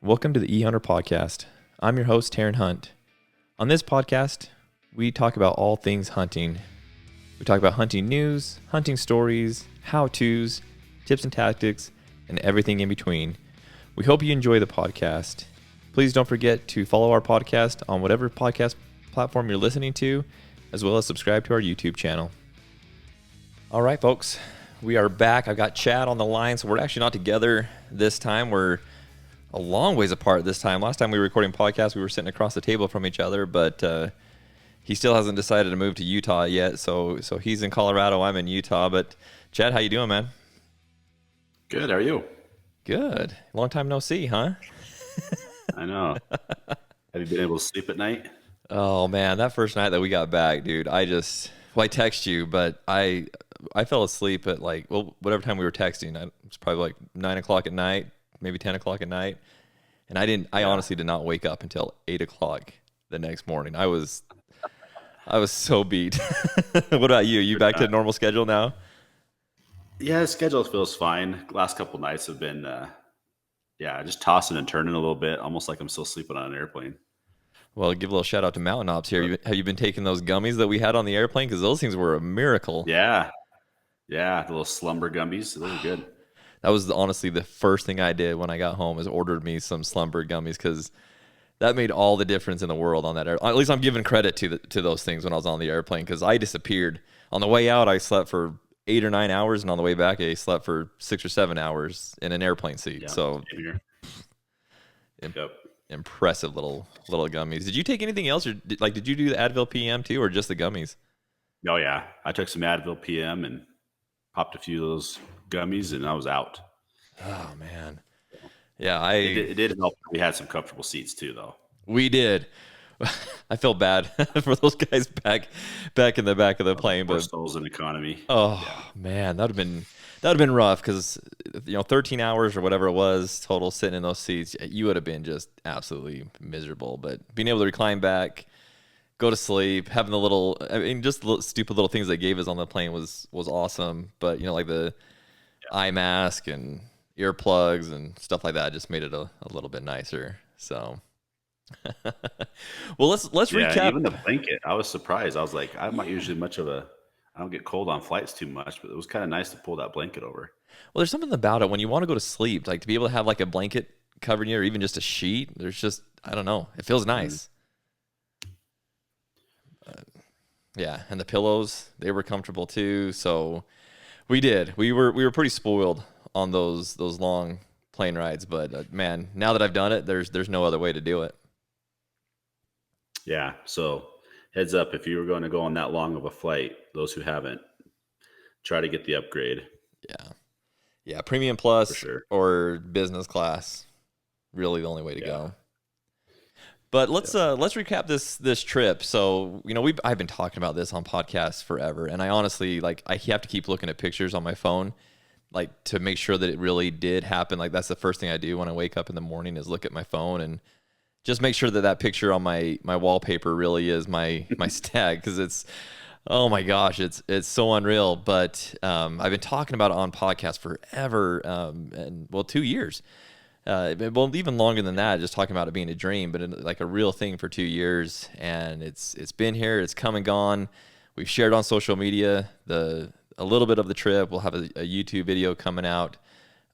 Welcome to the EHNTR podcast. I'm your host, Taran Hunt. On this podcast, we talk about all things hunting. We talk about hunting news, hunting stories, how-tos, tips and tactics, and everything in between. We hope you enjoy the podcast. Please don't forget to follow our podcast on whatever podcast platform you're listening to, as well as subscribe to our YouTube channel. All right, folks, we are back. I've got Chad on the line, so we're actually not together this time. We're a long ways apart this time. Last time we were recording podcasts, we were sitting across the table from each other, but he still hasn't decided to move to Utah yet. So he's in Colorado, I'm in Utah. But Chad, how you doing, man? Good. How are you? Good. Long time no see, huh? I know. Have you been able to sleep at night? Oh man, that first night that we got back, dude, I text you, but I fell asleep at whatever time we were texting. It was probably like 9 o'clock at night, maybe 10 o'clock at night. And I honestly did not wake up until 8 o'clock the next morning. I was so beat. What about you? You back to normal schedule now? Yeah, the schedule feels fine. Last couple nights have been, just tossing and turning a little bit, almost like I'm still sleeping on an airplane. Well, give a little shout out to Mountain Ops here. Have you been taking those gummies that we had on the airplane? Because those things were a miracle. Yeah, the little slumber gummies. Those are good. That was honestly the first thing I did when I got home is ordered me some slumber gummies because that made all the difference in the world on that air. At least I'm giving credit to those things when I was on the airplane because I disappeared. On the way out, I slept for 8 or 9 hours, and on the way back, I slept for 6 or 7 hours in an airplane seat. Yeah, so impressive little gummies. Did you take anything else, or did you do the Advil PM too, or just the gummies? Oh yeah, I took some Advil PM and popped a few of those gummies, and I was out. Oh man, yeah, it did help. We had some comfortable seats too, though. We did. I feel bad for those guys back in the back of the plane, but souls in economy. Oh man, that'd have been rough because 13 hours or whatever it was total sitting in those seats, you would have been just absolutely miserable. But being able to recline back, go to sleep, having just the little stupid little things they gave us on the plane was awesome. But like the eye mask and earplugs and stuff like that just made it a little bit nicer. So. Well, let's recap. Even the blanket, I was surprised. I was like, I'm not usually I don't get cold on flights too much, but it was kind of nice to pull that blanket over. Well, there's something about it when you want to go to sleep, like to be able to have like a blanket covering you or even just a sheet. There's just, I don't know, it feels nice. Yeah, and the pillows, they were comfortable too. So we were pretty spoiled on those long plane rides, but man, now that I've done it, there's no other way to do it. Yeah, so heads up, if you were going to go on that long of a flight, those who haven't, try to get the upgrade. Yeah, Premium Plus for sure. Or business class, really the only way to go. But let's recap this trip. So I've been talking about this on podcasts forever, and I honestly I have to keep looking at pictures on my phone, to make sure that it really did happen. That's the first thing I do when I wake up in the morning is look at my phone and just make sure that picture on my wallpaper really is my stag, because it's, oh my gosh, it's so unreal. But I've been talking about it on podcasts forever, and 2 years. Even longer than that, just talking about it being a dream, but a real thing for 2 years. And it's been here, it's come and gone. We've shared on social media a little bit of the trip. We'll have a YouTube video coming out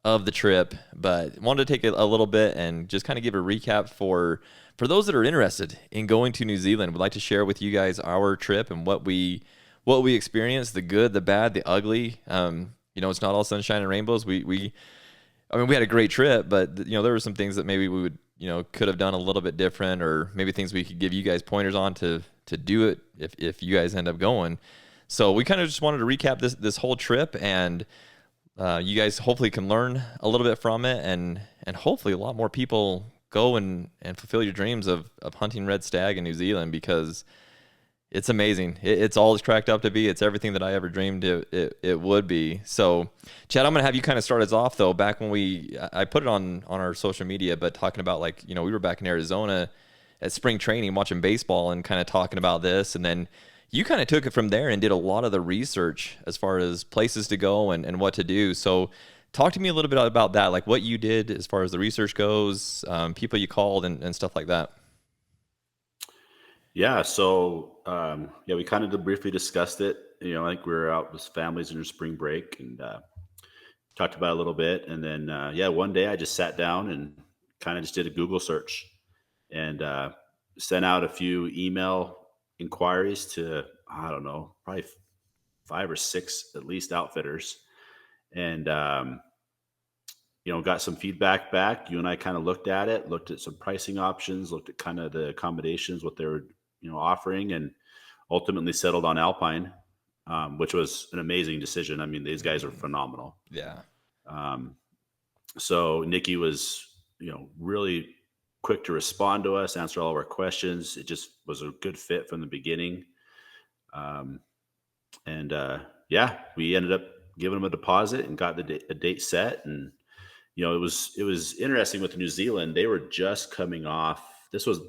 of the trip, but wanted to take a little bit and just kind of give a recap for those that are interested in going to New Zealand. We'd like to share with you guys our trip and what we experienced, the good, the bad, the ugly. It's not all sunshine and rainbows. We had a great trip, but there were some things that maybe we would could have done a little bit different, or maybe things we could give you guys pointers on to do it if you guys end up going. So we kind of just wanted to recap this whole trip, and you guys hopefully can learn a little bit from it, and hopefully a lot more people go and fulfill your dreams of hunting red stag in New Zealand, because it's amazing. It's all it's cracked up to be. It's everything that I ever dreamed it would be. So, Chad, I'm going to have you kind of start us off, though. Back when I put it on our social media, but talking about we were back in Arizona at spring training watching baseball and kind of talking about this, and then you kind of took it from there and did a lot of the research as far as places to go and what to do. So Talk to me a little bit about that, like what you did as far as the research goes, people you called and stuff like that. Yeah. So, yeah, we kind of briefly discussed it. I think we were out with families in their spring break and talked about it a little bit. And then, yeah, one day I just sat down and kind of just did a Google search and sent out a few email inquiries to, I don't know, probably five or six at least outfitters. And, got some feedback back. You and I kind of looked at it, looked at some pricing options, looked at kind of the accommodations, what they were, offering, and ultimately settled on Alpine, which was an amazing decision. I mean, these guys are phenomenal. Yeah. Um, so Nikki was, really quick to respond to us, answer all of our questions. It just was a good fit from the beginning. Um, and yeah, we ended up giving them a deposit and got a date set. And it was interesting with New Zealand. They were just coming off. This was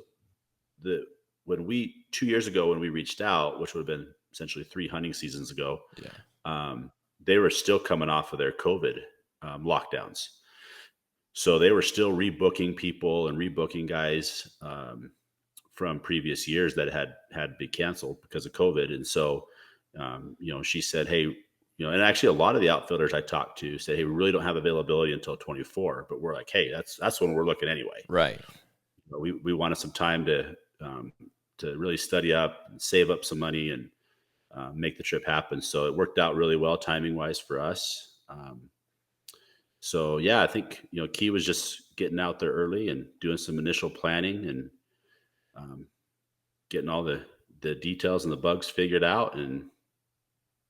the when we 2 years ago when we reached out, which would have been essentially 3 hunting seasons ago. Yeah. They were still coming off of their COVID lockdowns, so they were still rebooking people and rebooking guys from previous years that had to be canceled because of COVID. And so, she said, "Hey." And actually a lot of the outfitters I talked to said, "Hey, we really don't have availability until 24, but we're like, hey, that's when we're looking anyway." Right. We wanted some time to really study up and save up some money and make the trip happen. So it worked out really well timing wise for us. So yeah, I think, key was just getting out there early and doing some initial planning and um, getting all the details and the bugs figured out, and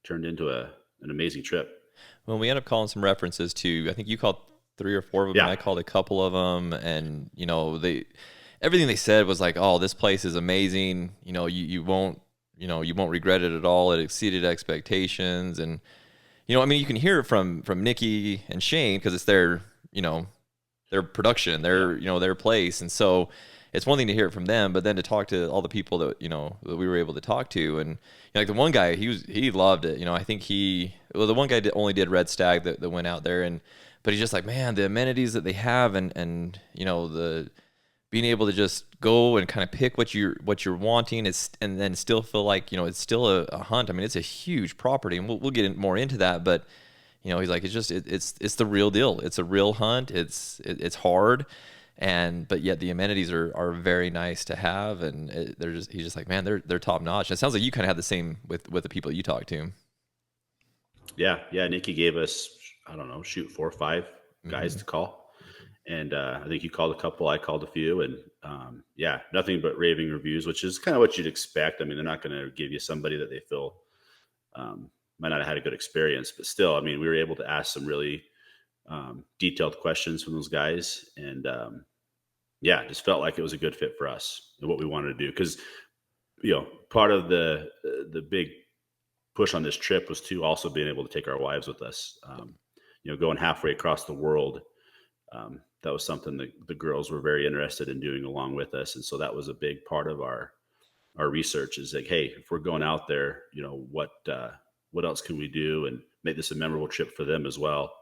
turned into an amazing trip. Well, we ended up calling some references too. I think you called 3 or 4 of them, and Yeah. I called a couple of them. And everything they said was like, "Oh, this place is amazing. You won't, you won't regret it at all. It exceeded expectations." And I mean, you can hear it from Nikki and Shane because it's their production, Yeah. their place, and so it's one thing to hear it from them, but then to talk to all the people that that we were able to talk to. And like the one guy, he loved it. I think the one guy only did Red Stag that went out there, but he's just like, man, the amenities that they have, and the being able to just go and kind of pick what you're wanting is, and then still feel like it's still a hunt. I mean, it's a huge property, and we'll get more into that, but he's like, it's the real deal. It's a real hunt. It's hard, but yet the amenities are very nice to have, and he's just like, man, they're top notch. And it sounds like you kind of had the same with the people you talked to. Yeah. Yeah. Nikki gave us, I don't know, shoot 4 or 5 guys Mm-hmm. to call. And I think you called a couple, I called a few, and yeah, nothing but raving reviews, which is kind of what you'd expect. I mean, they're not going to give you somebody that they feel might not have had a good experience, but still, I mean, we were able to ask some really detailed questions from those guys, and yeah, just felt like it was a good fit for us and what we wanted to do. Because part of the big push on this trip was to also being able to take our wives with us. Going halfway across the world. That was something that the girls were very interested in doing along with us. And so that was a big part of our research, is like, hey, if we're going out there, what else can we do and make this a memorable trip for them as well?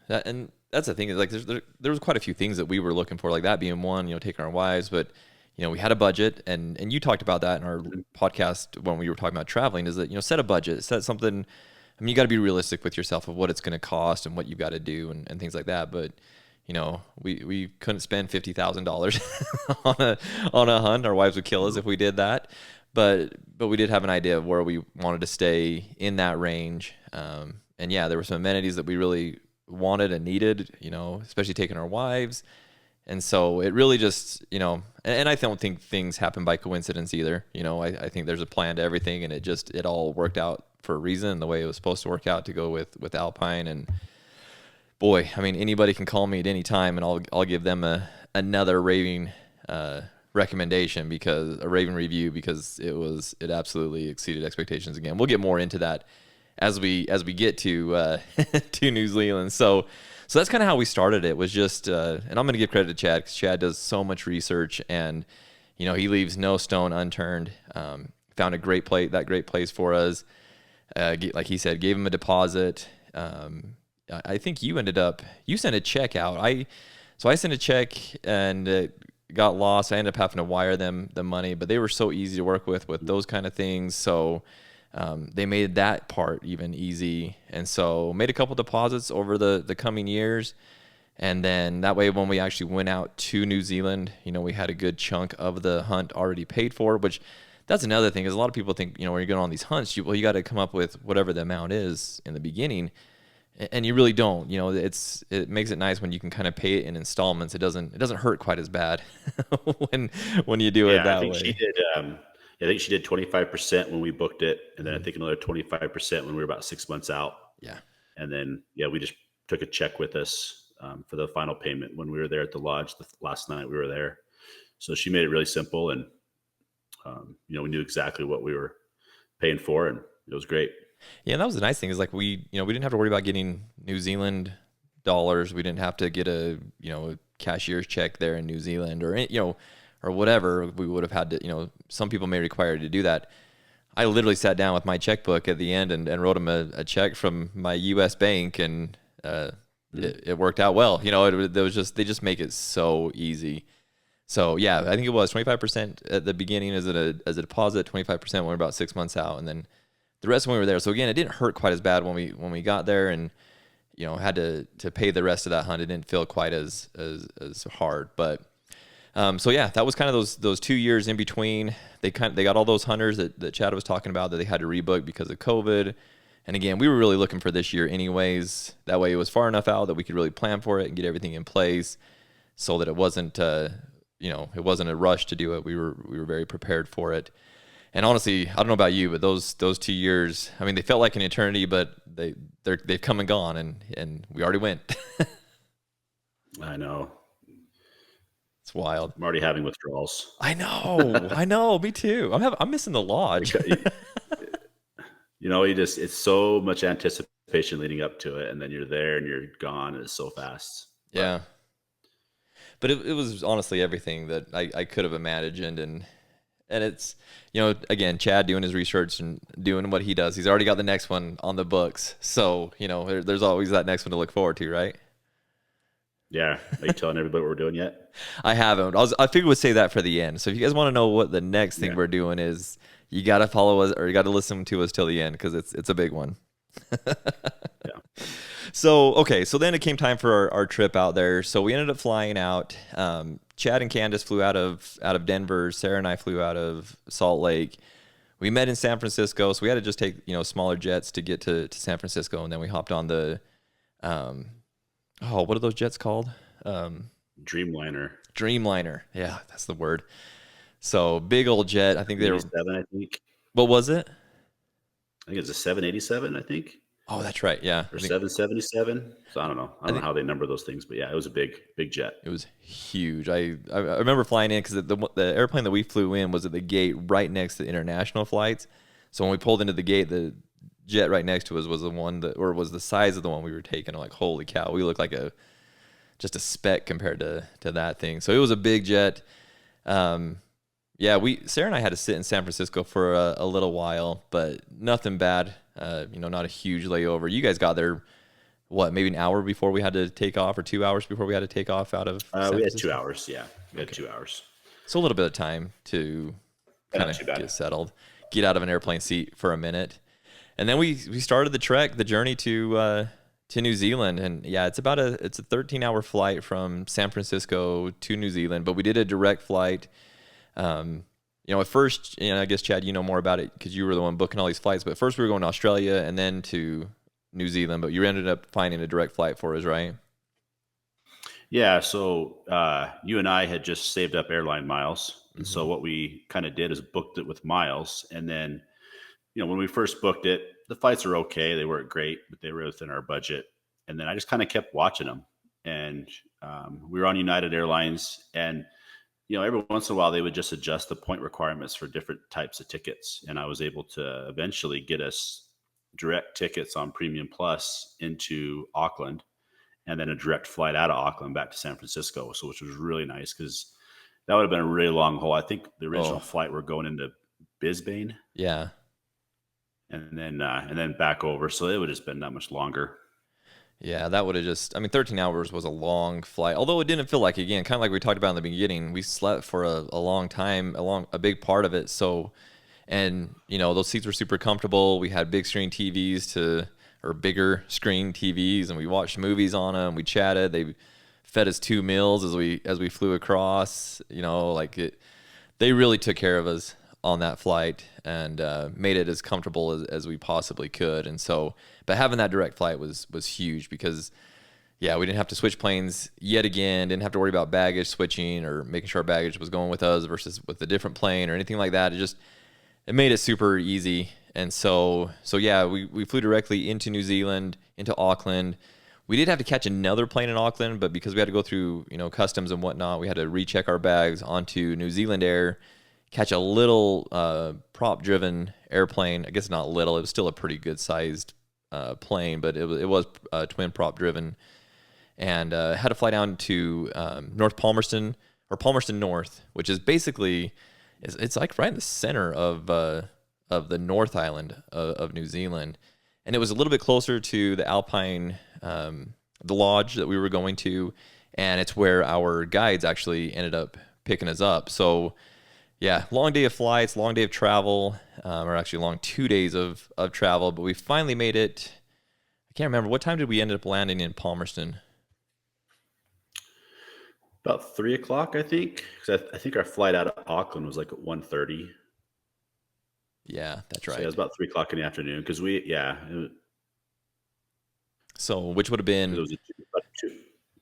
And that's the thing, is like there was quite a few things that we were looking for, like that being one, taking our wives, but we had a budget, and you talked about that in our podcast when we were talking about traveling, is that set a budget, set something. I mean, you got to be realistic with yourself of what it's going to cost and what you've got to do and things like that. But we couldn't spend $50,000 on a hunt. Our wives would kill us if we did that. But we did have an idea of where we wanted to stay in that range. And yeah, there were some amenities that we really wanted and needed, especially taking our wives. And so it really just, and I don't think things happen by coincidence either. I think there's a plan to everything, and it all worked out for a reason, the way it was supposed to work out to go with Alpine. And boy, I mean, anybody can call me at any time, and I'll give them another raving recommendation, because a raving review, because it absolutely exceeded expectations again. We'll get more into that as we get to to New Zealand. So that's kind of how we started. It was just, and I'm going to give credit to Chad, because Chad does so much research, and he leaves no stone unturned. Found a great place for us. Like he said, gave him a deposit. I think you sent a check out. So I sent a check and it got lost. I ended up having to wire them the money, but they were so easy to work with those kind of things. So they made that part even easy. And so made a couple deposits over the coming years. And then that way, when we actually went out to New Zealand, we had a good chunk of the hunt already paid for, which that's another thing is a lot of people think, when you're going on these hunts, you got to come up with whatever the amount is in the beginning. And you really don't. It makes it nice when you can kind of pay it in installments. It doesn't hurt quite as bad when you do it I that think way. she did. I think she did 25% when we booked it, and then I think another 25% when we were about 6 months out. Yeah. And then we just took a check with us for the final payment when we were there at the lodge the last night we were there. So she made it really simple, and we knew exactly what we were paying for, and it was great. Yeah, and that was the nice thing is like we didn't have to worry about getting New Zealand dollars. We didn't have to get a cashier's check there in New Zealand or or whatever. We would have had to, some people may require to do that. I literally sat down with my checkbook at the end and wrote them a check from my U.S. bank, and it worked out well. It was just, they just make it so easy. So yeah, I think it was 25% at the beginning as a deposit, 25% when we were about 6 months out, and then the rest when we were there. So again, it didn't hurt quite as bad when we got there and had to pay the rest of that hunt. It didn't feel quite as hard, but so yeah, that was kind of those 2 years in between. They got all those hunters that Chad was talking about that they had to rebook because of COVID. And again, we were really looking for this year anyways. That way it was far enough out that we could really plan for it and get everything in place so that it wasn't it wasn't a rush to do it. We were very prepared for it. And honestly, I don't know about you, but those 2 years, I mean, they felt like an eternity, but they've come and gone, and we already went. I know. It's wild. I'm already having withdrawals. I know. Me too. I'm missing the lodge. It's so much anticipation leading up to it, and then you're there and you're gone. It's so fast. Yeah. But it was honestly everything that I could have imagined, and it's, again, Chad doing his research and doing what he does. He's already got the next one on the books. So, there's always that next one to look forward to, right? Yeah. Are you telling everybody what we're doing yet? I haven't. I figured we'd say that for the end. So if you guys want to know what the next thing we're doing is, you got to follow us, or you got to listen to us till the end, because it's a big one. Yeah. So then it came time for our trip out there. So we ended up flying out. Chad and Candace flew out of Denver. Sarah and I flew out of Salt Lake. We met in San Francisco, so we had to just take smaller jets to get to San Francisco, and then we hopped on the what are those jets called? Dreamliner. Yeah, that's the word. So big old jet. I think they were 7. I think. What was it? I think it's a 787. I think. Oh, that's right. Yeah. Or 777. So I don't know. I don't know how they number those things, but yeah, it was a big jet. It was huge. I remember flying in because the airplane that we flew in was at the gate right next to international flights. So when we pulled into the gate, the jet right next to us was the one was the size of the one we were taking. I'm like, holy cow, we look like just a speck compared to that thing. So it was a big jet. Yeah, Sarah and I had to sit in San Francisco for a little while, but nothing bad. Not a huge layover. You guys got there, maybe an hour before we had to take off, or 2 hours before we had to take off out of San We had Francisco? 2 hours. Yeah, we had 2 hours. So a little bit of time to kind of get settled, get out of an airplane seat for a minute. And then we started the journey to New Zealand. And yeah, it's a 13-hour flight from San Francisco to New Zealand, but we did a direct flight. At first, I guess, Chad, more about it because you were the one booking all these flights. But first we were going to Australia and then to New Zealand. But you ended up finding a direct flight for us, right? Yeah. So you and I had just saved up airline miles. And so what we kind of did is booked it with miles. And then, when we first booked it, the flights were okay. They weren't great, but they were within our budget. And then I just kind of kept watching them. And we were on United Airlines, and every once in a while they would just adjust the point requirements for different types of tickets. And I was able to eventually get us direct tickets on Premium Plus into Auckland, and then a direct flight out of Auckland back to San Francisco. So, which was really nice because that would have been a really long haul. I think the original flight we're going into Brisbane. Yeah. And then back over. So it would have just been that much longer. Yeah, that would have just, I mean, 13 hours was a long flight, although it didn't feel like, again, kind of like we talked about in the beginning, we slept for a long time, a big part of it. So, and, you know, those seats were super comfortable. We had big screen TVs or bigger screen TVs, and we watched movies on them. We chatted. They fed us 2 meals as we flew across, you know, like they really took care of us on that flight and made it as comfortable as we possibly could. And so, but having that direct flight was huge because, yeah, we didn't have to switch planes yet again. Didn't have to worry about baggage switching or making sure our baggage was going with us versus with a different plane or anything like that. It made it super easy. And so yeah, we flew directly into New Zealand, into Auckland. We did have to catch another plane in Auckland, but because we had to go through, you know, customs and whatnot, we had to recheck our bags onto New Zealand Air, catch a little prop-driven airplane. I guess not little; it was still a pretty good-sized plane, but it was twin prop-driven, and had to fly down to North Palmerston or Palmerston North, which is basically it's like right in the center of the North Island of New Zealand, and it was a little bit closer to the Alpine, the lodge that we were going to, and it's where our guides actually ended up picking us up. So, yeah, long day of flights, long day of travel, or actually long 2 days of travel, but we finally made it. I can't remember. What time did we end up landing in Palmerston? About 3 o'clock, I think. 'Cause I think our flight out of Auckland was like at 1:30. Yeah, that's So yeah, it right. was about 3 o'clock in the afternoon because So, which would have been, it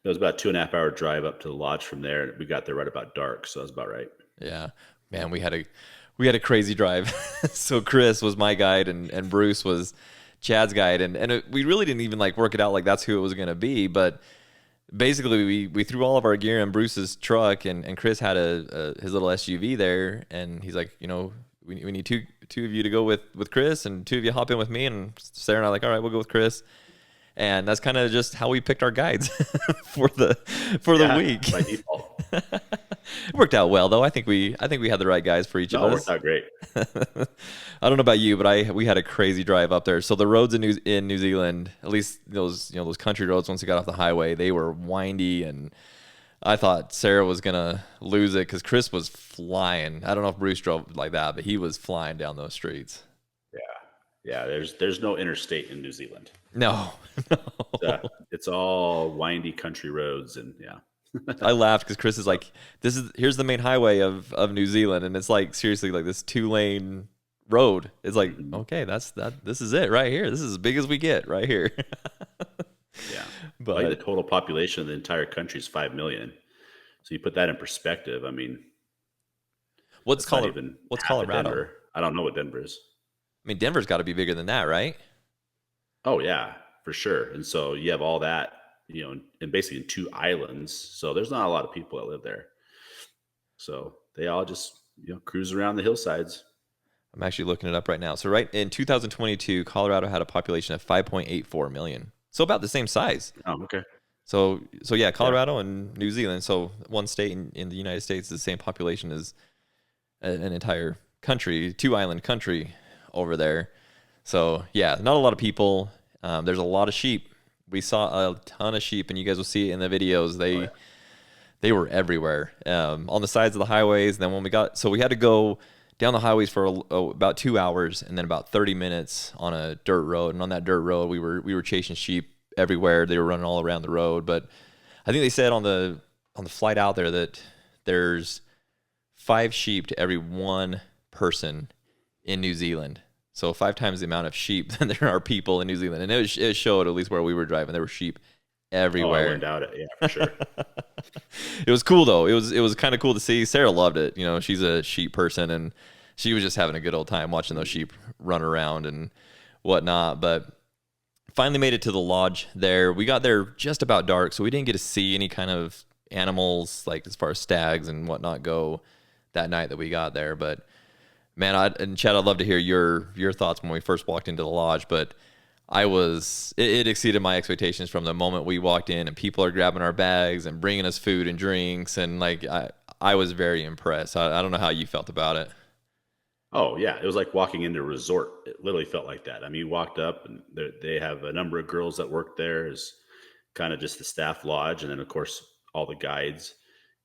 was about 2.5 hour drive up to the lodge from there. We got there right about dark, so that's about right. yeah, man, we had a crazy drive. So Chris was my guide and Bruce was Chad's guide, and we really didn't even like work it out like that's who it was going to be, but basically we threw all of our gear in Bruce's truck, and Chris had his little SUV there, and he's like, you know, we need two of you to go with Chris, and two of you hop in with me. And Sarah and I like, all right, we'll go with Chris. And that's kind of just how we picked our guides for the Yeah, week. by default. It worked out well though. I think we had the right guys for each of No, it worked us. out great. I don't know about you, but we had a crazy drive up there. So the roads in New Zealand, at least those country roads, once you got off the highway, they were windy, and I thought Sarah was gonna lose it because Chris was flying. I don't know if Bruce drove like that, but he was flying down those streets. Yeah, yeah. There's no interstate in New Zealand. No, It's all windy country roads, and yeah. I laughed because Chris is like, here's the main highway of New Zealand, and it's like seriously like this 2-lane road. It's like, Mhm. okay, this is it right here. This is as big as we get right here. Yeah. I think the But total population of the entire country is 5 million. So you put that in perspective. I mean, what's that's not Colorado? even What's half of Colorado? Denver. I don't know what Denver is. I mean, Denver's got to be bigger than that, right? Oh yeah, for sure. And so you have all that, and basically in two islands. So there's not a lot of people that live there. So they all just cruise around the hillsides. I'm actually looking it up right now. So right in 2022, Colorado had a population of 5.84 million. So about the same size. Oh, okay. So yeah, Yeah. Colorado and New Zealand. So one state in the United States is the same population as an entire country, 2-island country over there. So yeah, not a lot of people. There's a lot of sheep. We saw a ton of sheep, and you guys will see it in the videos. Oh, yeah. They were everywhere, on the sides of the highways. And then we had to go down the highways for about 2 hours, and then about 30 minutes on a dirt road. And on that dirt road, we were chasing sheep everywhere. They were running all around the road. But I think they said on the flight out there that there's 5 sheep to every 1 person in New Zealand. So 5 times the amount of sheep than there are people in New Zealand. And it showed, at least where we were driving, there were sheep Oh, I wouldn't everywhere. doubt it. Yeah, for sure. It was cool though. It was kind of cool to see. Sarah loved it. You know, she's a sheep person, and she was just having a good old time watching those sheep run around and whatnot. But finally made it to the lodge there. We got there just about dark, so we didn't get to see any kind of animals, like as far as stags and whatnot go, that night that we got there. But man, and Chad, I'd love to hear your thoughts when we first walked into the lodge. But it exceeded my expectations from the moment we walked in, and people are grabbing our bags and bringing us food and drinks, and like I was very impressed. I don't know how you felt about it. Oh yeah, it was like walking into a resort. It literally felt like that. I mean, you walked up, and they have a number of girls that work there. kind of just the staff lodge, and then of course all the guides.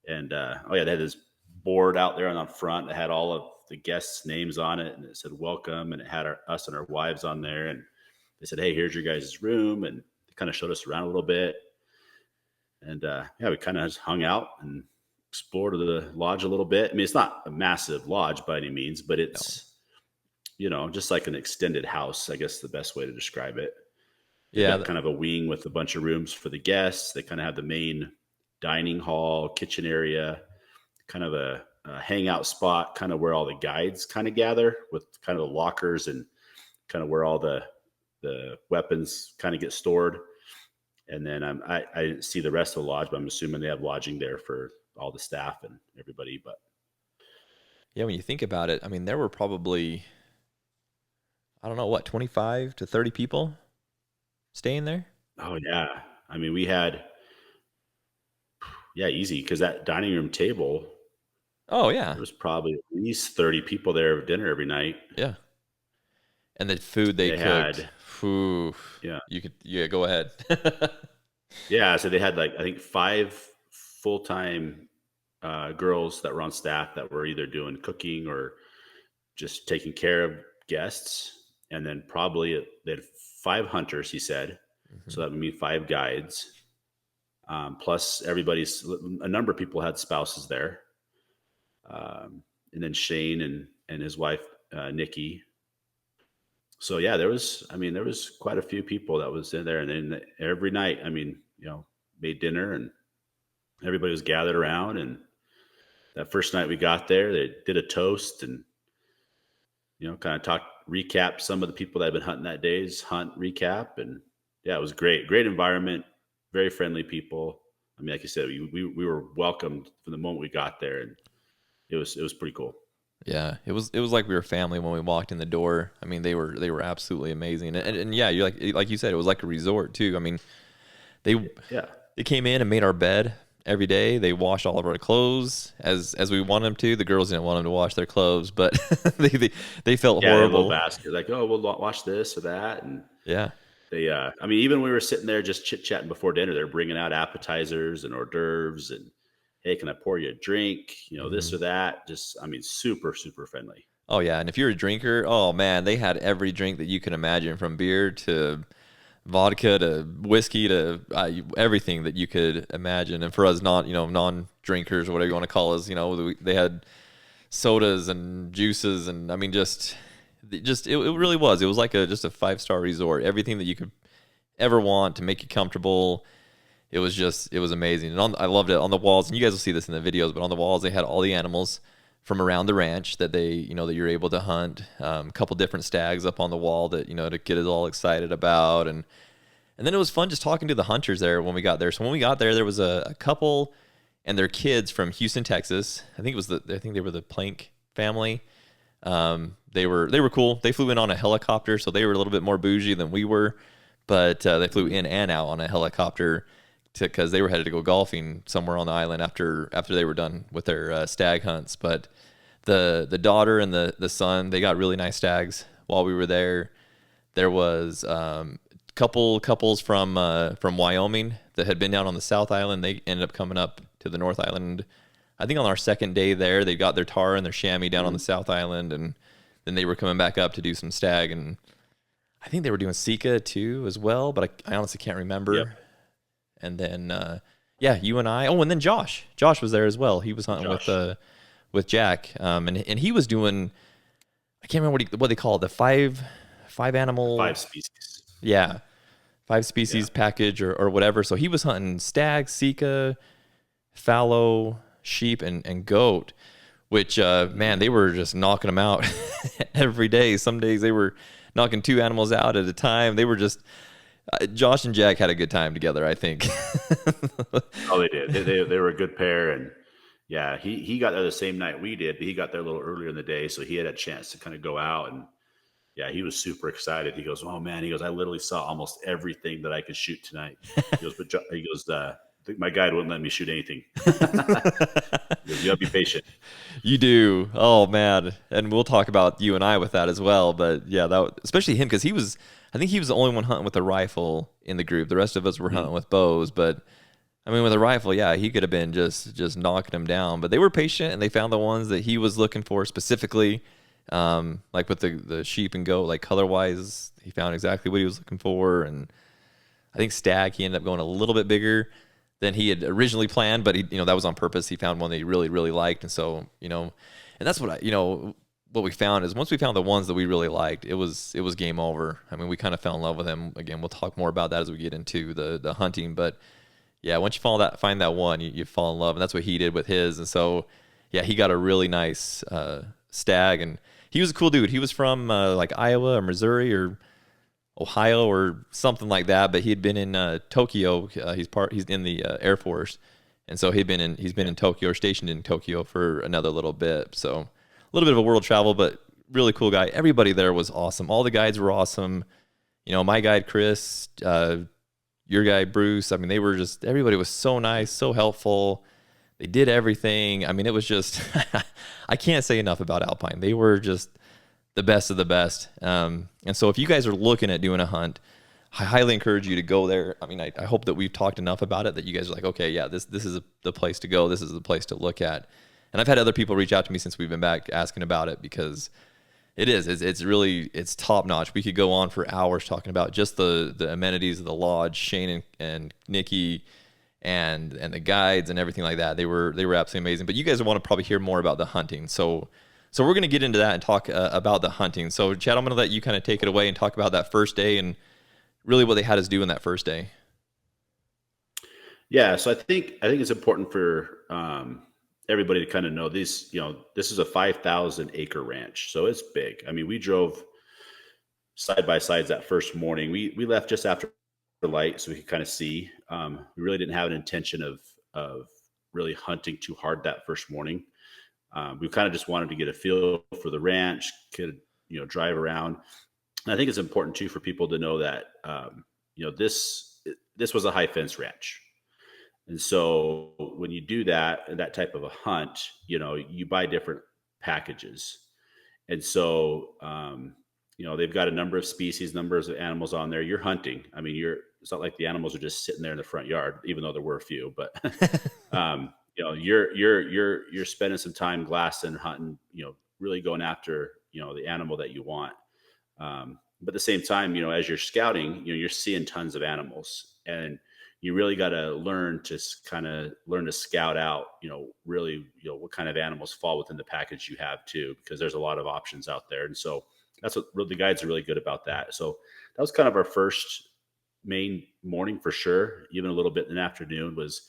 And oh yeah, they had this board out there on the front that had all of the guests' names on it, and it said welcome, and it had us and our wives on there, and they said, hey, here's your guys' room, and they kind of showed us around a little bit. And yeah, we kind of just hung out and explored the lodge a little bit. I mean, it's not a massive lodge by any means, but No. it's, just like an extended house, I guess the best way to describe it. They've Yeah. got kind of a wing with a bunch of rooms for the guests. They kind of have the main dining hall, kitchen area, kind of a hangout spot, kind of where all the guides kind of gather, with kind of the lockers and kind of where all the weapons kind of get stored. And then I didn't see the rest of the lodge, but I'm assuming they have lodging there for all the staff and everybody. But Yeah, when you think about it, I mean, there were probably, I don't know, what, 25 to 30 people staying there? oh yeah, I mean we had, yeah, easy, because that dining room table, Oh, yeah. there was probably at least 30 people there at dinner every night. Yeah. And the food they They cooked, had, whew, yeah, yeah, go ahead. yeah. So they had like I think 5 full-time girls that were on staff that were either doing cooking or just taking care of guests, and then probably they had 5 hunters. He said, Mhm. so that would mean 5 guides. Plus, a number of people had spouses there, and then Shane and his wife Nikki. So yeah, there was quite a few people that was in there, and then every night, I mean, made dinner, and everybody was gathered around. And that first night we got there, they did a toast, and kind of recap some of the people that had been hunting that day's hunt recap. And yeah, it was great environment, very friendly people. I mean, like you said, we were welcomed from the moment we got there, and it was pretty cool. Yeah, it was like we were family when we walked in the door. I mean, they were absolutely amazing. And yeah, you like you said, it was like a resort too. I mean, they Yeah, they came in and made our bed every day. They washed all of our clothes as we wanted them to. The girls didn't want them to wash their clothes, but they felt yeah, they had a little horrible. basket like, oh, we'll watch this or that. And Yeah. they, I mean, even when we were sitting there just chit chatting before dinner, they're bringing out appetizers and hors d'oeuvres, and hey, can I pour you a drink? Hmm. This or that. Just, I mean, super, super friendly. Oh yeah, and if you're a drinker, oh man, they had every drink that you can imagine, from beer to vodka to whiskey to everything that you could imagine. And for us, non-drinkers or whatever you want to call us, they had sodas and juices, and I mean, it really was. It was like just a 5-star resort. Everything that you could ever want to make you comfortable. It was amazing. And I loved it on the walls. And you guys will see this in the videos, but on the walls they had all the animals from around the ranch that that you're able to hunt. A couple different stags up on the wall that to get us all excited about. And then it was fun just talking to the hunters there when we got there. So when we got there, there was a couple and their kids from Houston, Texas. I think they were the Plank family. They were cool. They flew in on a helicopter, so they were a little bit more bougie than we were. But they flew in and out on a helicopter because they were headed to go golfing somewhere on the island after they were done with their stag hunts. But the daughter and the son, they got really nice stags while we were there. There was couples from Wyoming that had been down on the South Island. They ended up coming up to the North Island. I think on our second day there, they got their tar and their chamois down on the Mhm. South Island, and then they were coming back up to do some stag, and I think they were doing Sika too as well, but I honestly can't Yep. remember. And then yeah, you and I. Oh, and then Josh was there as well. He was hunting Josh, with Jack, and he was doing. I can't remember what they call it, the five animal. 5 species. Yeah, 5 species Yeah. package or whatever. So he was hunting stag, sika, fallow, sheep, and goat, which man, Mhm. they were just knocking them out every day. Some days they were knocking 2 animals out at a time. They were just Josh and Jack had a good time together, I think. Oh, they did. They were a good pair. And yeah, he got there the same night we did, but he got there a little earlier in the day, so he had a chance to kind of go out. And yeah, he was super excited. He goes, "Oh man," he goes, "I literally saw almost everything that I could shoot tonight." He goes, "But he goes, my guide wouldn't let me shoot anything. You gotta be patient. You do. Oh man, and we'll talk about you and I with that as well. But yeah, especially him because I think he was the only one hunting with a rifle in the group. The rest of us were hunting with bows. But I mean, with a rifle, yeah, he could have been just knocking them down. But they were patient and they found the ones that he was looking for specifically. Like with the sheep and goat, like color wise, he found exactly what he was looking for. And I think Stag, he ended up going a little bit bigger than he had originally planned, but that was on purpose. He found one that he really, really liked. And so, and that's what what we found is once we found the ones that we really liked, it was game over. I mean, we kind of fell in love with them. Again, we'll talk more about that as we get into the hunting, but yeah, once you find that one, you fall in love, and that's what he did with his. And so, yeah, he got a really nice stag, and he was a cool dude. He was from like Iowa or Missouri or Ohio or something like that, but he had been in Tokyo. He's in the Air Force, and so he's been in Tokyo or stationed in Tokyo for another little bit. So a little bit of a world travel, but really cool guy. Everybody there was awesome. All the guides were awesome. My guide Chris, your guy Bruce. I mean, everybody was so nice, so helpful. They did everything. I mean, it was just I can't say enough about Alpine. They were just the best of the best. And so if you guys are looking at doing a hunt, I highly encourage you to go there. I mean, I hope that we've talked enough about it that you guys are like, okay, yeah, this is the place to go. This is the place to look at. And I've had other people reach out to me since we've been back asking about it because it's really top notch. We could go on for hours talking about just the amenities of the lodge. Shane and Nikki and the guides and everything like that. They were absolutely amazing. But you guys want to probably hear more about the hunting. So we're going to get into that and talk about the hunting. So Chad, I'm going to let you kind of take it away and talk about that first day and really what they had us do in that first day. Yeah, so I think it's important for everybody to kind of know this. This is a 5,000 acre ranch, so it's big. I mean, we drove side by sides that first morning. We left just after the light so we could kind of see. We really didn't have an intention of really hunting too hard that first morning. We kind of just wanted to get a feel for the ranch, could drive around. And I think it's important too for people to know that this was a high fence ranch. And so when you do that type of a hunt, you buy different packages. And so, they've got a number of species, numbers of animals on there. You're hunting. I mean, it's not like the animals are just sitting there in the front yard, even though there were a few, but, you're spending some time glassing, hunting, really going after, the animal that you want. But at the same time, as you're scouting, you're seeing tons of animals, and you really got to learn to scout out, really, what kind of animals fall within the package you have too, because there's a lot of options out there. And so that's what the guides are really good about that. So that was kind of our first main morning for sure. Even a little bit in the afternoon was,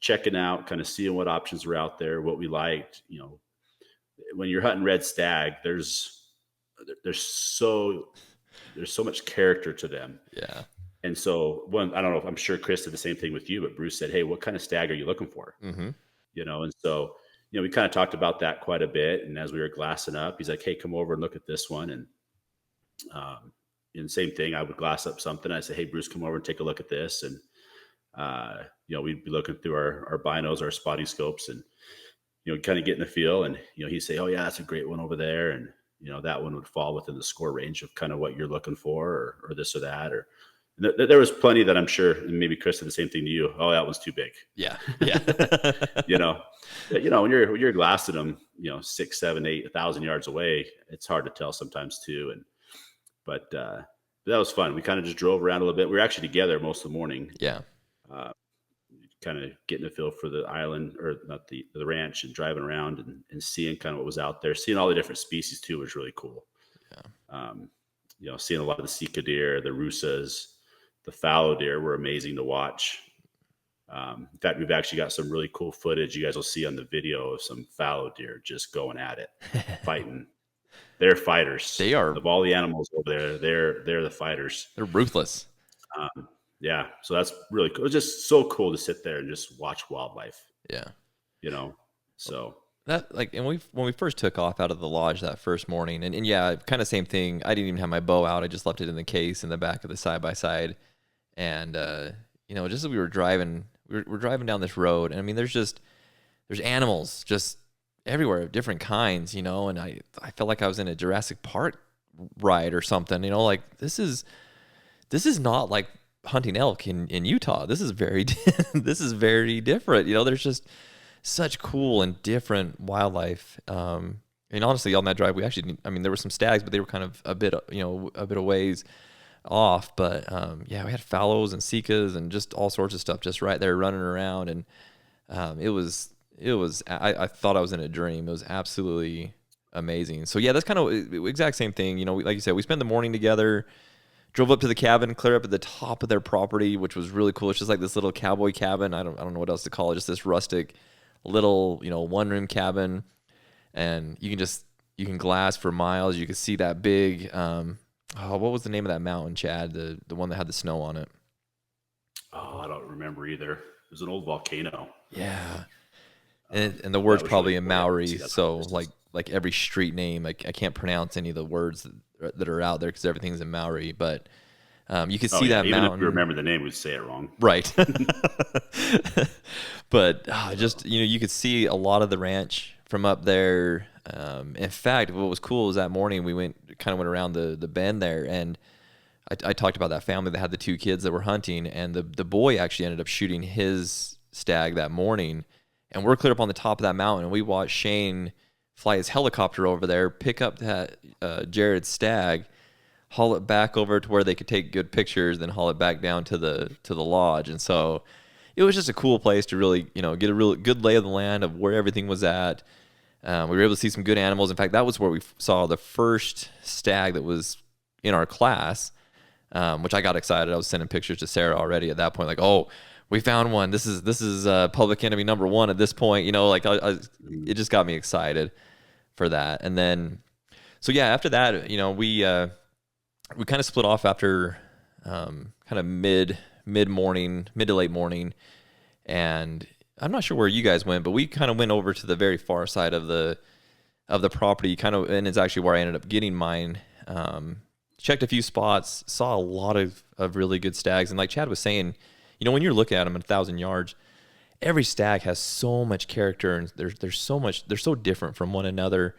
checking out, kind of seeing what options were out there, what we liked. When you're hunting red stag, there's so much character to them. Yeah. And so I don't know if I'm sure Chris did the same thing with you, but Bruce said, "Hey, what kind of stag are you looking for?" Mm-hmm. And so, we kind of talked about that quite a bit. And as we were glassing up, he's like, "Hey, come over and look at this one." And same thing, I would glass up something. I say, "Hey, Bruce, come over and take a look at this." And, we'd be looking through our binos, our spotting scopes, and, kind of getting the feel. And, he'd say, "Oh yeah, that's a great one over there." And, that one would fall within the score range of kind of what you're looking for, or this or that, or there was plenty that I'm sure, and maybe Chris did the same thing to you. "Oh, that one's too big." Yeah. When you're glassing them, 6, 7, 8, 1,000 yards away, it's hard to tell sometimes too. But that was fun. We kind of just drove around a little bit. We were actually together most of the morning. Yeah. Kind of getting a feel for the island, or not the ranch, and driving around and seeing kind of what was out there. Seeing all the different species too was really cool. Yeah. Seeing a lot of the sika deer, the rusas, the fallow deer were amazing to watch. In fact, we've actually got some really cool footage you guys will see on the video of some fallow deer just going at it, fighting. They're fighters. They are. Of all the animals over there, they're the fighters. They're ruthless. Yeah. So that's really cool. It's just so cool to sit there and just watch wildlife. Yeah. So that, like, and when we first took off out of the lodge that first morning, and yeah, kind of same thing. I didn't even have my bow out. I just left it in the case in the back of the side by side. And, just as we were driving, we're driving down this road, and I mean, there's animals just everywhere, different kinds, you know, and I felt like I was in a Jurassic Park ride or something, you know, like this is not like hunting elk in Utah. This is very this is very different. You know, there's just such cool and different wildlife. And honestly, on that drive, we actually, I mean, there were some stags, but they were kind of a bit of ways off. But yeah, we had fallows and sikas and just all sorts of stuff just right there running around. And I thought I was in a dream. It was absolutely amazing. So yeah, that's kind of exact same thing. You know, like you said, we spent the morning together, drove up to the cabin, clear up at the top of their property, which was really cool. It's just like this little cowboy cabin. I don't know what else to call it. Just this rustic little, you know, one room cabin. And you can glass for miles. You can see that big, what was the name of that mountain, Chad? The one that had the snow on it. Oh, I don't remember either. It was an old volcano. Yeah. And the word's probably really in Maori. So like every street name, I can't pronounce any of the words that are out there because everything's in Maori. But you can see that even mountain. If we remember the name, we'd say it wrong. Right. But just, you know, you could see a lot of the ranch from up there. In fact, what was cool was that morning we went around the bend there, and I talked about that family that had the 2 kids that were hunting, and the boy actually ended up shooting his stag that morning, and we're clear up on the top of that mountain, and we watched Shane fly his helicopter over there, pick up that Jared's stag, haul it back over to where they could take good pictures, then haul it back down to the lodge. And so it was just a cool place to really, you know, get a real good lay of the land of where everything was at. We were able to see some good animals. In fact, that was where we saw the first stag that was in our class, which I got excited. I was sending pictures to Sarah already at that point, like, oh, we found one. This is public enemy number 1 at this point. You know, like it just got me excited for that. And then, so yeah, after that, you know, we kind of split off after kind of mid to late morning, and I'm not sure where you guys went, but we kind of went over to the very far side of the property, and it's actually where I ended up getting mine. Checked a few spots, saw a lot of really good stags, and like Chad was saying, you know, when you're looking at them at 1,000 yards, every stag has so much character, and there's so much, they're so different from one another.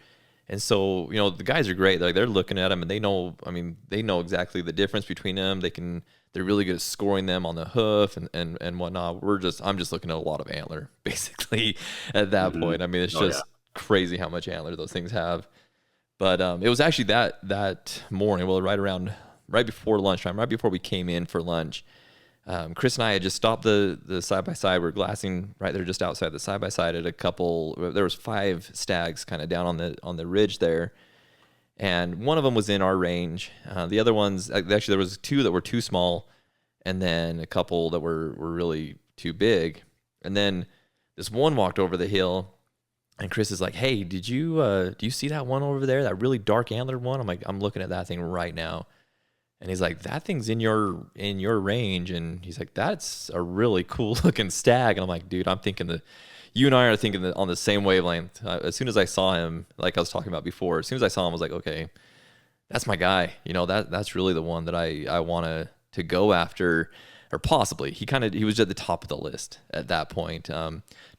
And so, you know, the guys are great. Like, they're looking at them and they know exactly the difference between them. They're really good at scoring them on the hoof and whatnot. I'm just looking at a lot of antler basically at that point. I mean, it's just crazy how much antler those things have. But it was actually that morning, well, right before lunchtime, right before we came in for lunch, Chris and I had just stopped the side-by-side. We're glassing right there just outside the side-by-side at there was 5 stags kind of down on the ridge there. And one of them was in our range. The other ones, actually there was 2 that were too small, and then a couple that were really too big. And then this one walked over the hill, and Chris is like, hey, do you see that one over there, that really dark antlered one? I'm like, I'm looking at that thing right now. And he's like, that thing's in your range. And he's like, that's a really cool looking stag. And I'm like, dude, I'm thinking you and I are thinking that on the same wavelength. As soon as I saw him, like I was talking about before, as soon as I saw him, I was like, okay, that's my guy. You know, that's really the one that I want to go after, or possibly. He was at the top of the list at that point.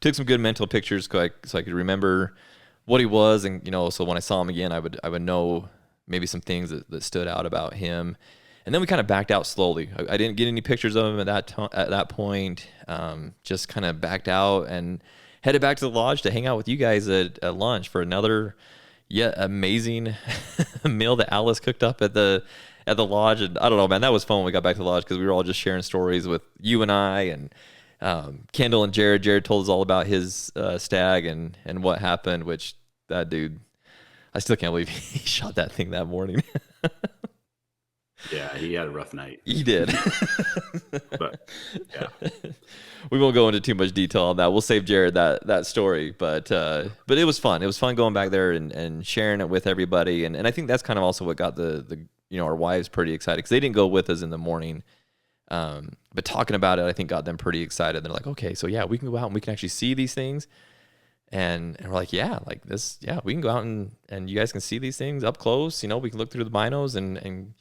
Took some good mental pictures so I could remember what he was. And, you know, so when I saw him again, I would know maybe some things that stood out about him. And then we kind of backed out slowly. I didn't get any pictures of him at that point. Just kind of backed out and headed back to the lodge to hang out with you guys at lunch for another yet amazing meal that Alice cooked up at the lodge. And I don't know, man, that was fun when we got back to the lodge because we were all just sharing stories with you and I and Kendall and Jared. Jared told us all about his stag and what happened, which that dude, I still can't believe he shot that thing that morning. Yeah, he had a rough night. He did. But yeah, we won't go into too much detail on that. We'll save Jared that story. But it was fun. It was fun going back there and sharing it with everybody. And I think that's kind of also what got the our wives pretty excited, because they didn't go with us in the morning. But talking about it, I think got them pretty excited. They're like, okay, so yeah, we can go out and we can actually see these things. And we're like, yeah, like this, yeah, we can go out and you guys can see these things up close. You know, we can look through the binos and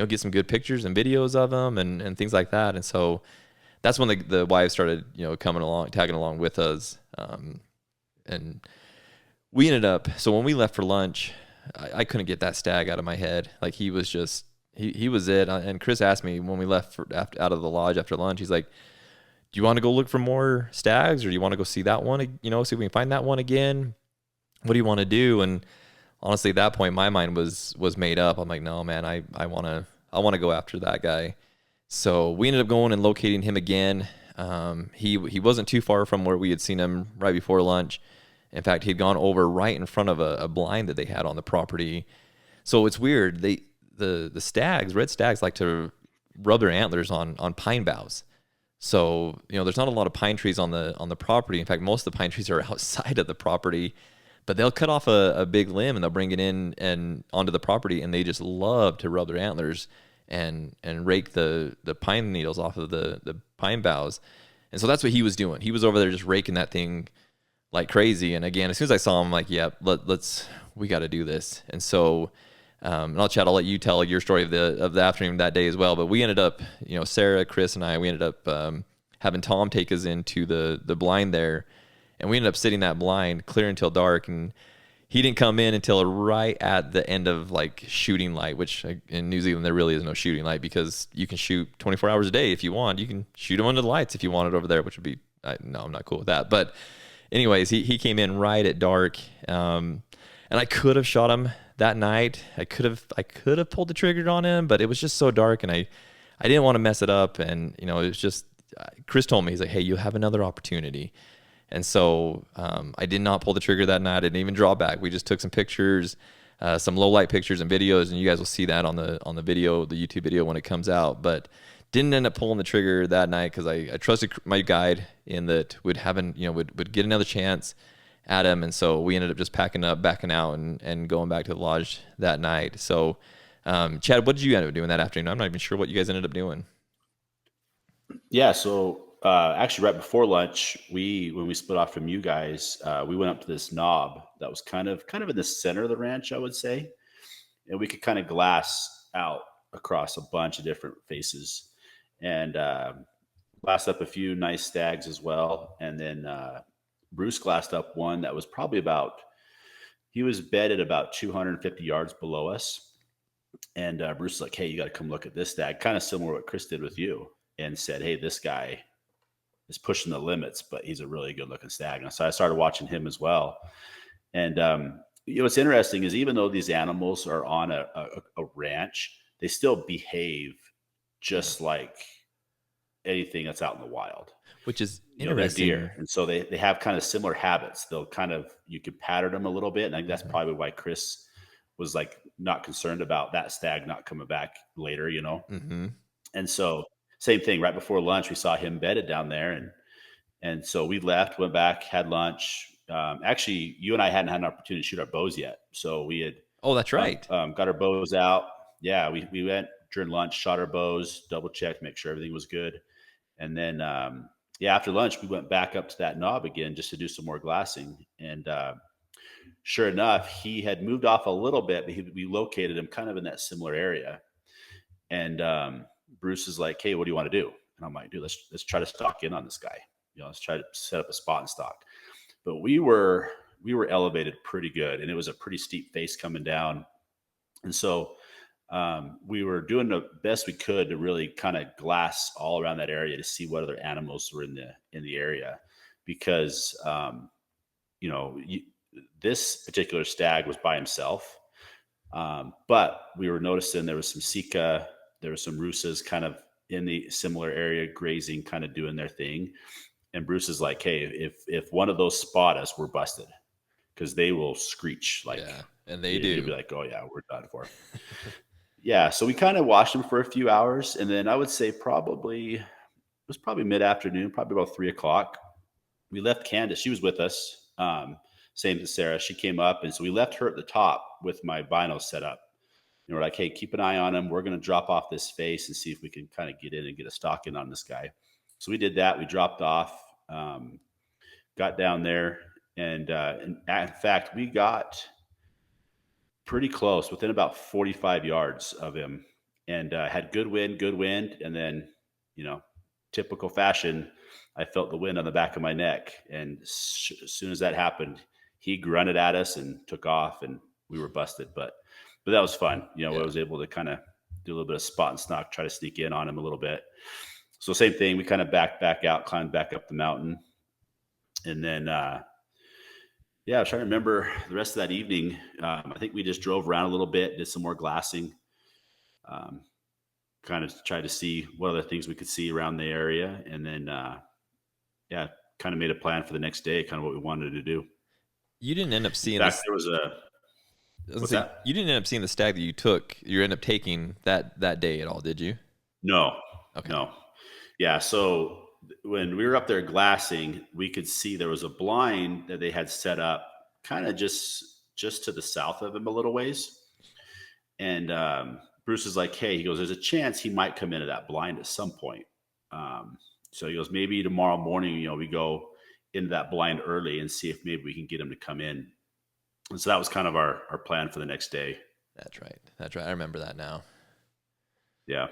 get some good pictures and videos of them and things like that. And so that's when the wives started, coming along, tagging along with us. And we ended up, so when we left for lunch, I couldn't get that stag out of my head. Like he was just, he was it. And Chris asked me when we left out of the lodge after lunch, he's like, do you want to go look for more stags, or do you want to go see that one, see if we can find that one again? What do you want to do? And honestly, at that point, my mind was made up. I'm like, no, man, I want to go after that guy. So we ended up going and locating him again. He wasn't too far from where we had seen him right before lunch. In fact, he'd gone over right in front of a blind that they had on the property. So it's weird. The stags, red stags, like to rub their antlers on pine boughs. So there's not a lot of pine trees on the property. In fact, most of the pine trees are outside of the property. But they'll cut off a big limb and they'll bring it in and onto the property, and they just love to rub their antlers and rake the pine needles off of the pine boughs. And so that's what he was doing. He was over there just raking that thing like crazy. And again, as soon as I saw him, I'm like, yeah, we got to do this. And so, and I'll let you tell your story of the afternoon that day as well. But we ended up, Sarah, Chris, and I, we ended up having Tom take us into the blind there. And we ended up sitting that blind clear until dark, and he didn't come in until right at the end of like shooting light, which in New Zealand there really is no shooting light because you can shoot 24 hours a day if you want. You can shoot them under the lights if you wanted over there, which would be no, I'm not cool with that. But anyways, he came in right at dark, and I could have shot him that night. I could have pulled the trigger on him, but it was just so dark, and I didn't want to mess it up. And it was just Chris told me, he's like, hey, you have another opportunity. And so I did not pull the trigger that night. I didn't even draw back. We just took some pictures, some low light pictures and videos, and you guys will see that on the video, the YouTube video when it comes out. But didn't end up pulling the trigger that night because I trusted my guide in that would get another chance at him. And so we ended up just packing up, backing out, and going back to the lodge that night. So Chad, what did you end up doing that afternoon? I'm not even sure what you guys ended up doing. Yeah, so actually right before lunch, when we split off from you guys, we went up to this knob that was kind of in the center of the ranch, I would say. And we could kind of glass out across a bunch of different faces and glassed up a few nice stags as well. And then Bruce glassed up one that was probably he was bedded about 250 yards below us. And Bruce was like, hey, you got to come look at this stag, kind of similar to what Chris did with you, and said, hey, this guy is pushing the limits, but he's a really good looking stag. And so I started watching him as well. And what's interesting is even though these animals are on a ranch, they still behave just like anything that's out in the wild, which is interesting. They're deer. And so they have kind of similar habits. They'll you can pattern them a little bit. And I think that's probably why Chris was like not concerned about that stag not coming back later, Mm-hmm. And so same thing, right before lunch, we saw him bedded down there. And so we left, went back, had lunch. Actually, you and I hadn't had an opportunity to shoot our bows yet. So we had, oh, that's right. got our bows out. Yeah. We went during lunch, shot our bows, double checked, make sure everything was good. And then, after lunch, we went back up to that knob again, just to do some more glassing. And, sure enough, he had moved off a little bit, but we located him kind of in that similar area. And, Bruce is like, hey, what do you want to do? And I'm like, dude, let's try to stalk in on this guy. Let's try to set up a spot and stalk. But we were elevated pretty good, and it was a pretty steep face coming down. And so we were doing the best we could to really kind of glass all around that area to see what other animals were in the area, because this particular stag was by himself. But we were noticing there was some sika, there was some rusas kind of in the similar area grazing, kind of doing their thing. And Bruce is like, hey, if one of those spot us, we're busted, because they will screech like, yeah, and they do. You'll be like, oh yeah, we're done for. Yeah. So we kind of watched them for a few hours. And then I would say it was probably mid-afternoon, probably about 3:00. We left Candace. She was with us. Same as Sarah. She came up. And so we left her at the top with my binos set up. And we're like, hey, keep an eye on him. We're going to drop off this face and see if we can kind of get in and get a stalk in on this guy. So we did that. We dropped off, got down there. And in fact, we got pretty close, within about 45 yards of him, and had good wind. And then, typical fashion, I felt the wind on the back of my neck. And as soon as that happened, he grunted at us and took off, and we were busted. But that was fun. I was able to kind of do a little bit of spot and stalk, try to sneak in on him a little bit. So same thing. We kind of backed back out, climbed back up the mountain. And then, I was trying to remember the rest of that evening. I think we just drove around a little bit, did some more glassing, kind of tried to see what other things we could see around the area. And then, kind of made a plan for the next day, kind of what we wanted to do. You didn't end up seeing this. There was you didn't end up seeing the stag that you ended up taking that day at all, did you? No. Okay. No. Yeah. So when we were up there glassing, we could see there was a blind that they had set up kind of just to the south of him a little ways. And Bruce is like, hey, he goes, there's a chance he might come into that blind at some point. So he goes, maybe tomorrow morning, we go into that blind early and see if maybe we can get him to come in. And so that was kind of our plan for the next day. That's right. I remember that now. Yeah.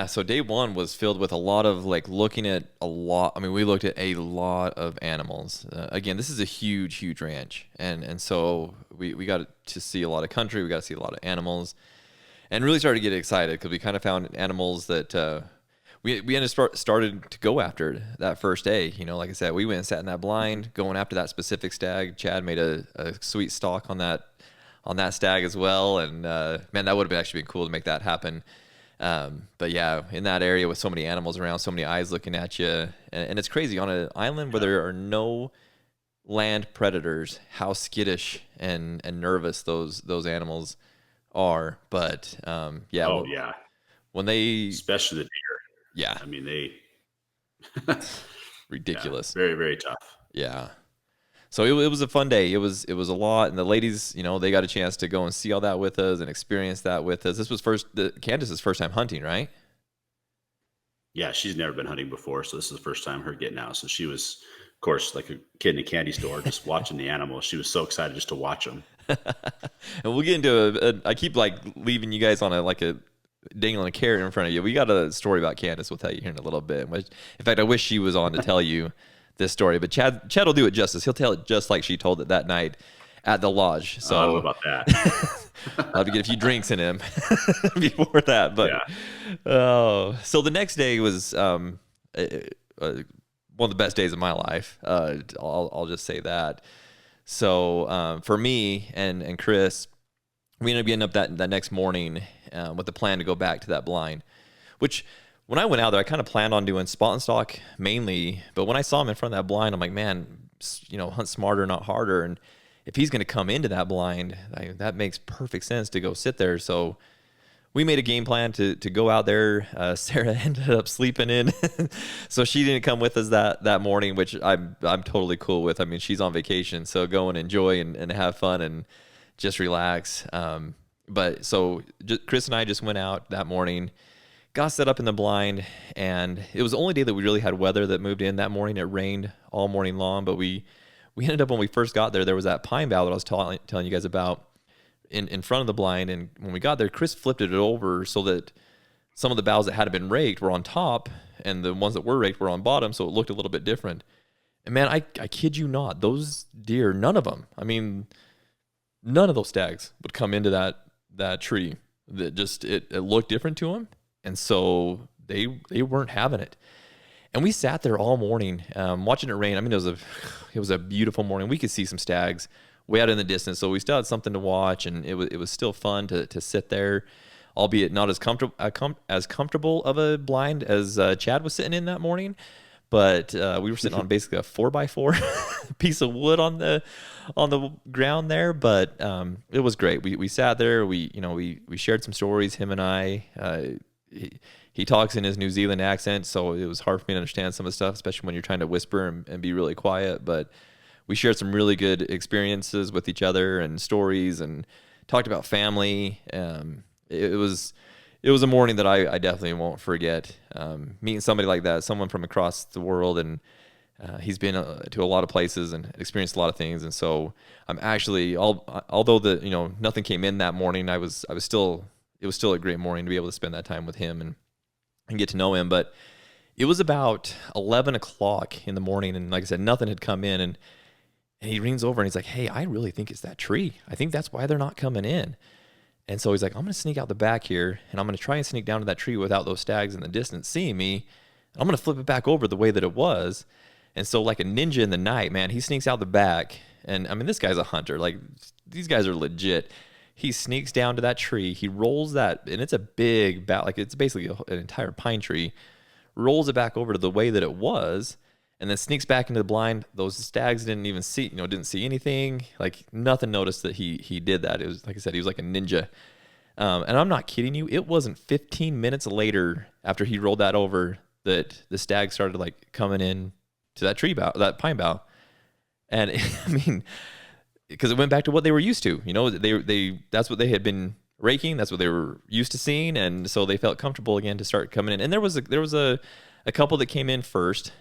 So day one was filled with a lot of looking at a lot. I mean, we looked at a lot of animals. Again, this is a huge ranch. And so we got to see a lot of country. We got to see a lot of animals and really started to get excited because we kind of found animals that we ended up started to go after that first day. Like I said, we went and sat in that blind going after that specific stag. Chad made a sweet stalk on that stag as well. And man, that would have actually been cool to make that happen. But yeah, in that area with so many animals around, so many eyes looking at you, and it's crazy on an island where there are no land predators, how skittish and nervous those animals are. But when they, especially the deer. Yeah, I mean they ridiculous. Very, very tough. Yeah. So it was a fun day. It was a lot, and the ladies, they got a chance to go and see all that with us and experience that with us. This was Candace's first time hunting, right? Yeah, she's never been hunting before, so this is the first time her getting out. So she was, of course, like a kid in a candy store, just watching the animals. She was so excited just to watch them. And we'll get into I keep leaving you guys on a dangling a carrot in front of you. We got a story about Candace we'll tell you here in a little bit. In fact, I wish she was on to tell you this story, but Chad will do it justice. He'll tell it just like she told it that night at the lodge. So I don't know about that. I'll have to get a few drinks in him before that. But so the next day was one of the best days of my life. I'll just say that. So for me and Chris, we ended up getting up that next morning with the plan to go back to that blind, which when I went out there, I kind of planned on doing spot and stalk mainly, but when I saw him in front of that blind, I'm like, man, hunt smarter, not harder. And if he's going to come into that blind, that makes perfect sense to go sit there. So we made a game plan to go out there. Sarah ended up sleeping in, so she didn't come with us that morning, which I'm totally cool with. I mean, she's on vacation, so go and enjoy and have fun and just relax. But so Chris and I just went out that morning, got set up in the blind, and it was the only day that we really had weather that moved in that morning. It rained all morning long, but we ended up, when we first got there was that pine bough that I was telling you guys about in front of the blind. And when we got there, Chris flipped it over so that some of the boughs that had been raked were on top and the ones that were raked were on bottom, so it looked a little bit different. And man, I kid you not, those deer, none of them, I mean, none of those stags would come into that tree. That just it looked different to them. And so they weren't having it. And we sat there all morning watching it rain. I mean, it was a beautiful morning. We could see some stags way out in the distance, so we still had something to watch, and it was still fun to sit there, albeit not as comfortable of a blind as Chad was sitting in that morning. But we were sitting on basically a 4x4 piece of wood on the ground there. But it was great. We sat there. We shared some stories. Him and I. He talks in his New Zealand accent, so it was hard for me to understand some of the stuff, especially when you're trying to whisper and be really quiet. But we shared some really good experiences with each other and stories, and talked about family. It was a morning that I definitely won't forget. Meeting somebody like that, someone from across the world, and he's been to a lot of places and experienced a lot of things. And so I'm actually, although nothing came in that morning, it was still a great morning to be able to spend that time with him and get to know him. But it was about 11 o'clock in the morning, and like I said, nothing had come in, and he leans over and he's like, hey, I really think it's that tree. I think that's why they're not coming in. And so he's like, I'm going to sneak out the back here, and I'm going to try and sneak down to that tree without those stags in the distance seeing me. I'm going to flip it back over the way that it was. And so like a ninja in the night, man, he sneaks out the back. And I mean, this guy's a hunter. Like, these guys are legit. He sneaks down to that tree. He rolls that, and it's a big, like it's basically an entire pine tree, rolls it back over to the way that it was, and then sneaks back into the blind. Those stags didn't even see, didn't see anything. Like, nothing noticed that he did that. It was, like I said, he was like a ninja. And I'm not kidding you. It wasn't 15 minutes later after he rolled that over that the stag started like coming in to that tree bough, that pine bough. And I mean, because it went back to what they were used to. That's what they had been raking. That's what they were used to seeing. And so they felt comfortable again to start coming in. And there was a couple that came in first,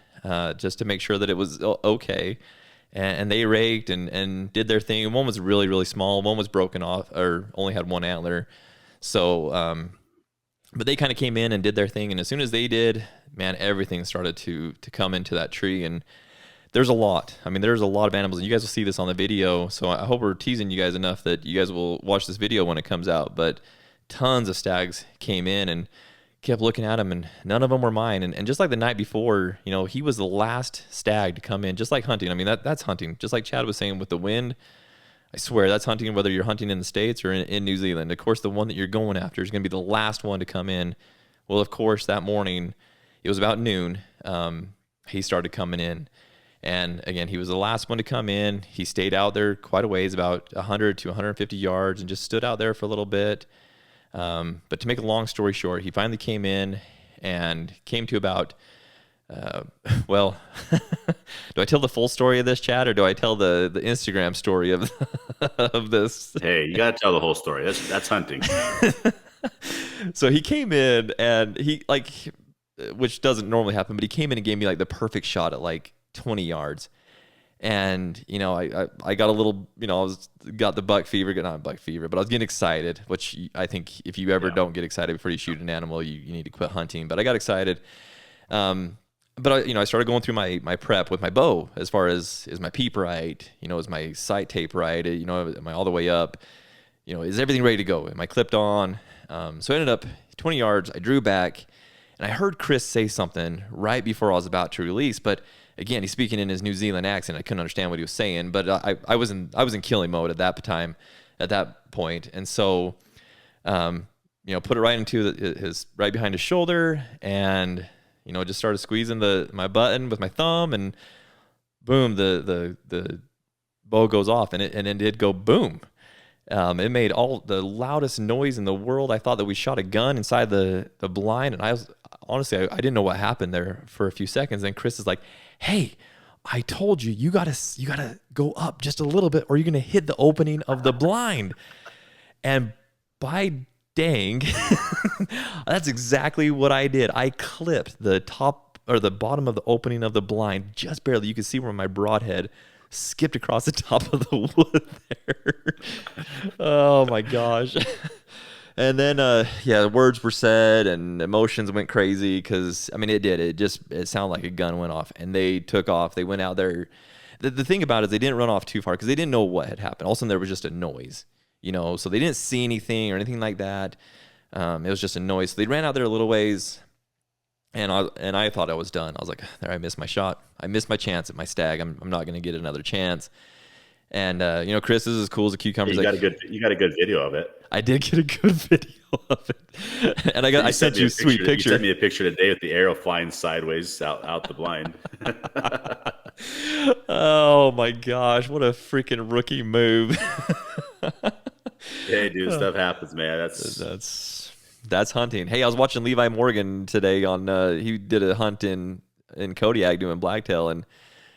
just to make sure that it was okay. And they raked and did their thing. One was really, really small. One was broken off or only had one antler. So, but they kind of came in and did their thing. And as soon as they did, man, everything started to come into that tree. And there's a lot. I mean, there's a lot of animals. And you guys will see this on the video. So I hope we're teasing you guys enough that you guys will watch this video when it comes out. But tons of stags came in and kept looking at him, and none of them were mine. And just like the night before, he was the last stag to come in, just like hunting. I mean, that's hunting. Just like Chad was saying with the wind, I swear that's hunting, whether you're hunting in the States or in New Zealand. Of course, the one that you're going after is going to be the last one to come in. Well, of course, that morning, it was about noon, he started coming in. And again, he was the last one to come in. He stayed out there quite a ways, about 100 to 150 yards, and just stood out there for a little bit. But to make a long story short, he finally came in and came to about, do I tell the full story of this, Chad, or do I tell the Instagram story of of this? Hey, you got to tell the whole story. That's hunting. So he came in and which doesn't normally happen, but he came in and gave me like the perfect shot at like 20 yards. And, I got a little, got the buck fever, not buck fever, but I was getting excited, which I think if you ever don't get excited before you shoot an animal, you need to quit hunting. But I got excited. But I started going through my prep with my bow as far as, is my peep right? Is my sight tape right? Am I all the way up? Is everything ready to go? Am I clipped on? So I ended up 20 yards. I drew back, and I heard Chris say something right before I was about to release, but again, he's speaking in his New Zealand accent. I couldn't understand what he was saying, but I was in killing mode at that point. And so, put it right into his right behind his shoulder, and just started squeezing my button with my thumb, and boom, the bow goes off, and it did go boom. It made all the loudest noise in the world. I thought that we shot a gun inside the blind, and I was honestly I didn't know what happened there for a few seconds. And Chris is like, "Hey, I told you, you gotta go up just a little bit, or you're gonna hit the opening of the blind." And by dang, that's exactly what I did. I clipped the top or the bottom of the opening of the blind just barely. You could see where my broadhead skipped across the top of the wood there. Oh my gosh. And then, words were said and emotions went crazy because, I mean, it did. It sounded like a gun went off, and they took off. They went out there. The thing about it is they didn't run off too far because they didn't know what had happened. All of a sudden, there was just a noise, so they didn't see anything or anything like that. It was just a noise. So they ran out there a little ways, and I thought I was done. I was like, there, I missed my shot. I missed my chance at my stag. I'm not going to get another chance. And Chris is as cool as a cucumber. You got a good video of it. I did get a good video of it, and I sent you a sweet picture. You sent me a picture today with the arrow flying sideways out the blind. Oh my gosh, what a freaking rookie move! Hey, dude, stuff happens, man. That's hunting. Hey, I was watching Levi Morgan today on. He did a hunt in Kodiak doing blacktail, and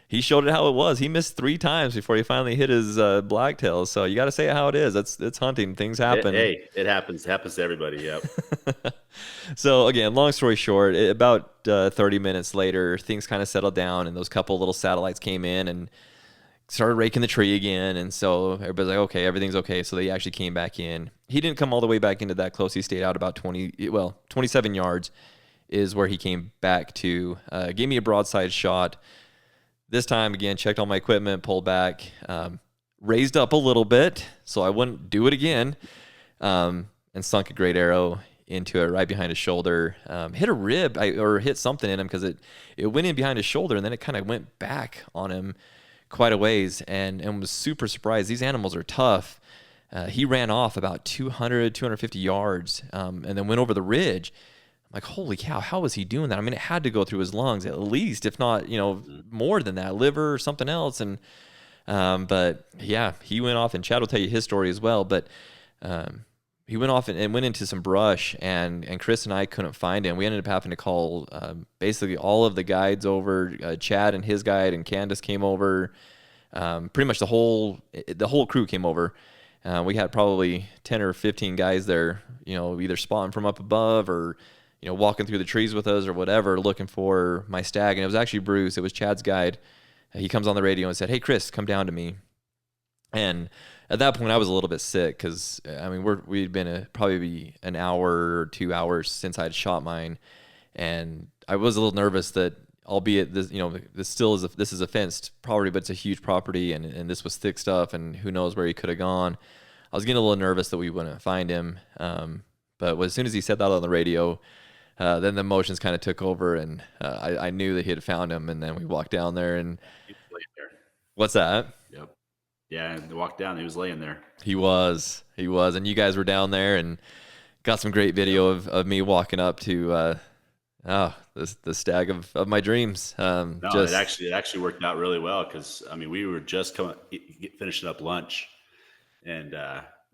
he showed it how it was. He missed 3 times before he finally hit his blacktail. So you got to say it how it is. It's hunting. Things happen. It happens. It happens to everybody. Yep. So again, long story short, about 30 minutes later, things kind of settled down, and those couple little satellites came in and started raking the tree again. And so everybody's like, okay, everything's okay. So they actually came back in. He didn't come all the way back into that close. He stayed out about 27 yards is where he came back to. Gave me a broadside shot. This time, again, checked all my equipment, pulled back, raised up a little bit so I wouldn't do it again, and sunk a great arrow into it right behind his shoulder. Hit a rib or hit something in him because it went in behind his shoulder, and then it kind of went back on him quite a ways, and was super surprised. These animals are tough. He ran off about 200, 250 yards, and then went over the ridge. I'm like, holy cow, how was he doing that? I mean, it had to go through his lungs at least, if not, more than that, liver or something else. And but yeah, he went off, and Chad will tell you his story as well. But he went off and went into some brush, and Chris and I couldn't find him. We ended up having to call basically all of the guides over. Chad and his guide and Candace came over. Pretty much the whole crew came over. We had probably 10 or 15 guys there, either spotting from up above or, walking through the trees with us or whatever, looking for my stag. And it was actually Bruce. It was Chad's guide. He comes on the radio and said, "Hey, Chris, come down to me." And at that point, I was a little bit sick because, we'd been probably an hour or 2 hours since I'd shot mine. And I was a little nervous that, albeit this, this is a fenced property, but it's a huge property, and this was thick stuff, and who knows where he could have gone. I was getting a little nervous that we wouldn't find him. But as soon as he said that on the radio, then the emotions kind of took over, and I knew that he had found him. And then we walked down there, and he was laying there. What's that? Yep. Yeah, and walked down. He was laying there. He was, and you guys were down there, and got some great video of me walking up to. The stag of my dreams. It actually worked out really well because we were just finishing up lunch, and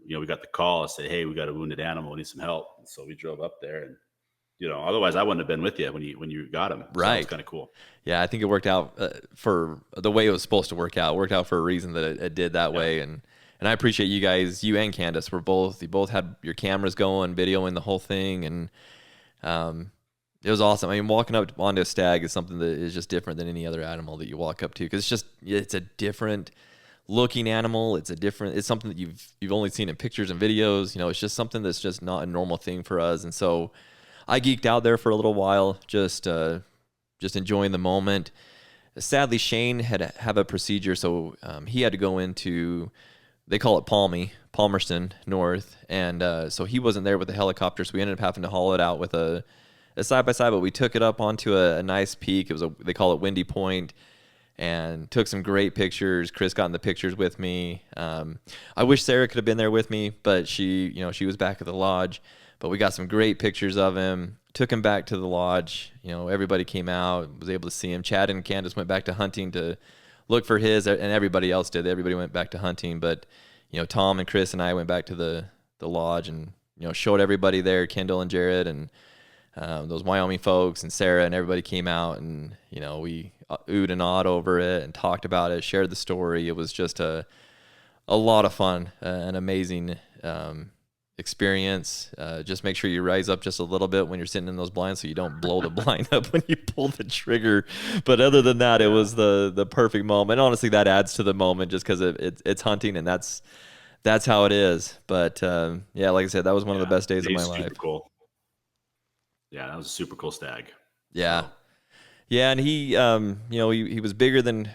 we got the call and said, "Hey, we got a wounded animal. We need some help." And so we drove up there, and otherwise I wouldn't have been with you when you got him. So right, it's kind of cool. Yeah, I think it worked out for the way it was supposed to work out. It worked out for a reason that it did that way, and I appreciate you guys. You and Candace you both had your cameras going, videoing the whole thing, and it was awesome. Walking up onto a stag is something that is just different than any other animal that you walk up to, because it's a different looking animal. It's something that you've only seen in pictures and videos. It's just something that's just not a normal thing for us. And so I geeked out there for a little while, just enjoying the moment. Sadly, Shane had to have a procedure, so he had to go into, they call it Palmerston North, and so he wasn't there with the helicopter, so we ended up having to haul it out with a side-by-side, but we took it up onto a nice peak. It was they call it Windy Point, and took some great pictures. Chris got in the pictures with me. I wish Sarah could have been there with me, but she was back at the lodge. But we got some great pictures of him. Took him back to the lodge. Everybody came out, was able to see him. Chad and Candace went back to hunting to look for his, and everybody else did. Everybody went back to hunting, but Tom and Chris and I went back to the lodge and showed everybody there, Kendall and Jared and those Wyoming folks and Sarah, and everybody came out, and we oohed and awed over it and talked about it, shared the story. It was just a lot of fun, an amazing experience. Just make sure you rise up just a little bit when you're sitting in those blinds, so you don't blow the blind up when you pull the trigger. But other than that, it was the perfect moment. Honestly, that adds to the moment just because it's hunting, and that's how it is. But like I said, that was one of the best days of my life. Cool. Yeah, that was a super cool stag. Yeah. So. Yeah, and he, he was bigger than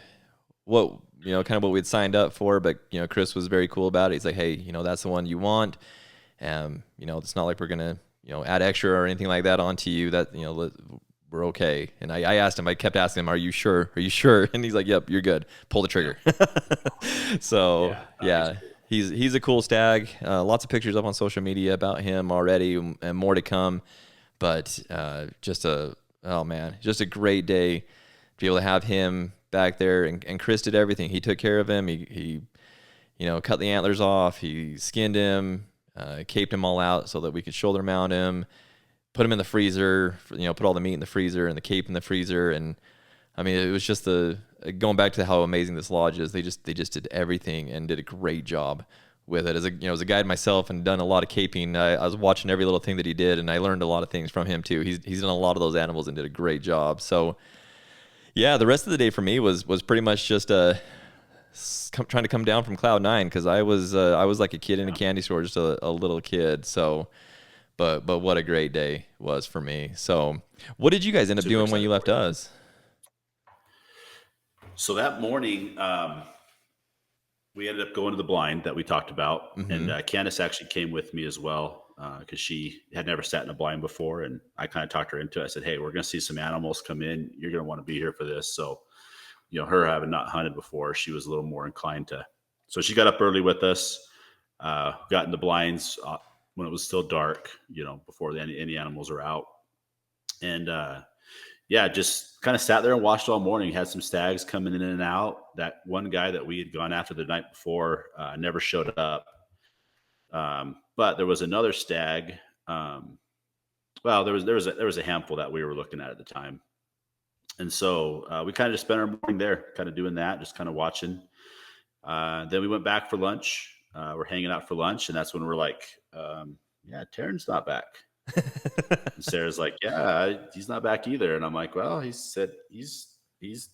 what, kind of what we had signed up for, but, Chris was very cool about it. He's like, "Hey, that's the one you want. It's not like we're going to, add extra or anything like that onto you. That, we're okay." And I kept asking him, "Are you sure? Are you sure?" And he's like, "Yep, you're good. Pull the trigger." So, yeah. He's a cool stag. Lots of pictures up on social media about him already, and more to come. But just a great day to be able to have him back there. And Chris did everything. He took care of him. He cut the antlers off. He skinned him, caped him all out so that we could shoulder mount him, put him in the freezer, put all the meat in the freezer and the cape in the freezer. And it was just going back to how amazing this lodge is. They just did everything and did a great job with it. As a guide myself and done a lot of caping, I was watching every little thing that he did, and I learned a lot of things from him too. He's done a lot of those animals and did a great job. So yeah, the rest of the day for me was pretty much just trying to come down from cloud 9, because I was like a kid in a candy store, just a little kid. So, But what a great day was for me. So what did you guys end up Super doing when you excited left for you. us? So that morning, we ended up going to the blind that we talked about, and Mm-hmm. Candace actually came with me as well because she had never sat in a blind before, and I kind of talked her into it. I said, "Hey, we're going to see some animals come in. You're going to want to be here for this." So, her having not hunted before, she was a little more inclined to. So she got up early with us, got in the blinds when it was still dark, before any animals are out, and yeah, just kind of sat there and watched all morning. Had some stags coming in and out. That one guy that we had gone after the night before never showed up. But there was another stag. Well, there was a handful that we were looking at the time, and so we kind of just spent our morning there, kind of doing that, just kind of watching. Then we went back for lunch. We're hanging out for lunch, and that's when we're like, "Yeah, Taran's not back." And Sarah's like, "Yeah, he's not back either." And I'm like, "Well," he said, he's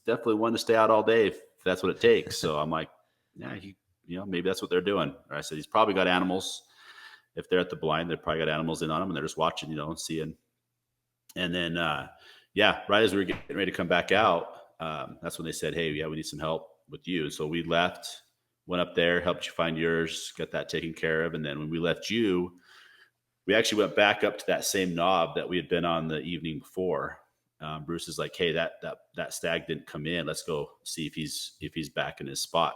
definitely one to stay out all day if that's what it takes. So I'm like, "Yeah, maybe that's what they're doing." Or I said, "He's probably got animals. If they're at the blind, they've probably got animals in on them, and they're just watching, and seeing." And then, yeah, right as we were getting ready to come back out, that's when they said, "Hey, yeah, we need some help with you." So we left, went up there, helped you find yours, got that taken care of, and then when we left you, we actually went back up to that same knob that we had been on the evening before. Bruce is like, "Hey, that stag didn't come in. Let's go see if he's back in his spot."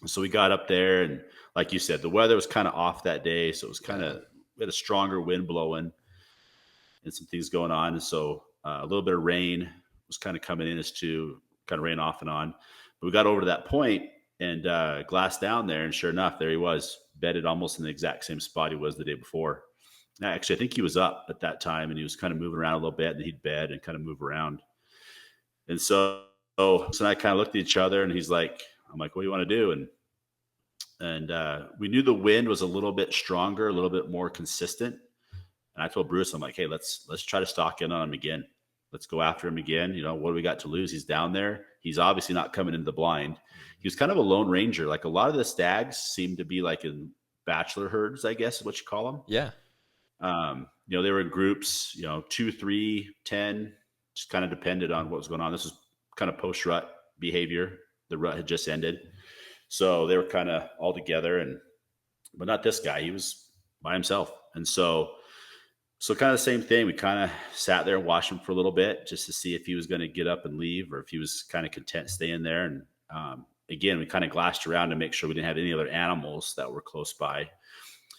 So we got up there, and like you said, the weather was kind of off that day, so it was kind Yeah. of we had a stronger wind blowing and some things going on, and so a little bit of rain was kind of coming in as to kind of rain off and on. But we got over to that point and glassed down there, and sure enough, there he was, bedded almost in the exact same spot he was the day before. Actually, I think he was up at that time, and he was kind of moving around a little bit, and he'd bed and kind of move around. And so I kind of looked at each other, and I'm like, "What do you want to do?" And we knew the wind was a little bit stronger, a little bit more consistent. And I told Bruce, I'm like, "Hey, let's try to stalk in on him again. Let's go after him again. What do we got to lose? He's down there. He's obviously not coming into the blind. He was kind of a lone ranger. Like a lot of the stags seem to be like in bachelor herds, I guess is what you call them. Yeah. They were in groups, 2, 3, 10, just kind of depended on what was going on. This was kind of post rut behavior. The rut had just ended. So they were kind of all together but not this guy. He was by himself. And so kind of the same thing. We kind of sat there and watched him for a little bit just to see if he was going to get up and leave or if he was kind of content staying there. And again, we kind of glassed around to make sure we didn't have any other animals that were close by.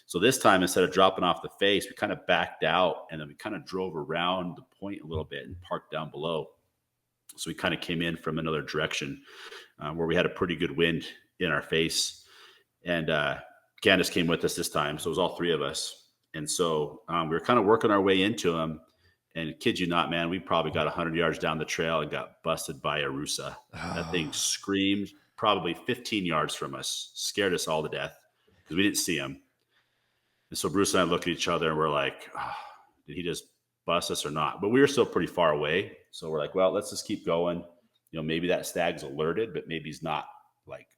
So this time, instead of dropping off the face, we kind of backed out and then we kind of drove around the point a little bit and parked down below. So we kind of came in from another direction where we had a pretty good wind in our face. And Candace came with us this time. So it was all three of us. And so we were kind of working our way into him. And kid you not, man, we probably got 100 yards down the trail and got busted by a rusa. That thing screamed probably 15 yards from us, scared us all to death because we didn't see him. And so Bruce and I look at each other and we're like, did he just bust us or not? But we were still pretty far away. So we're like, well, let's just keep going. Maybe that stag's alerted, but maybe he's not like,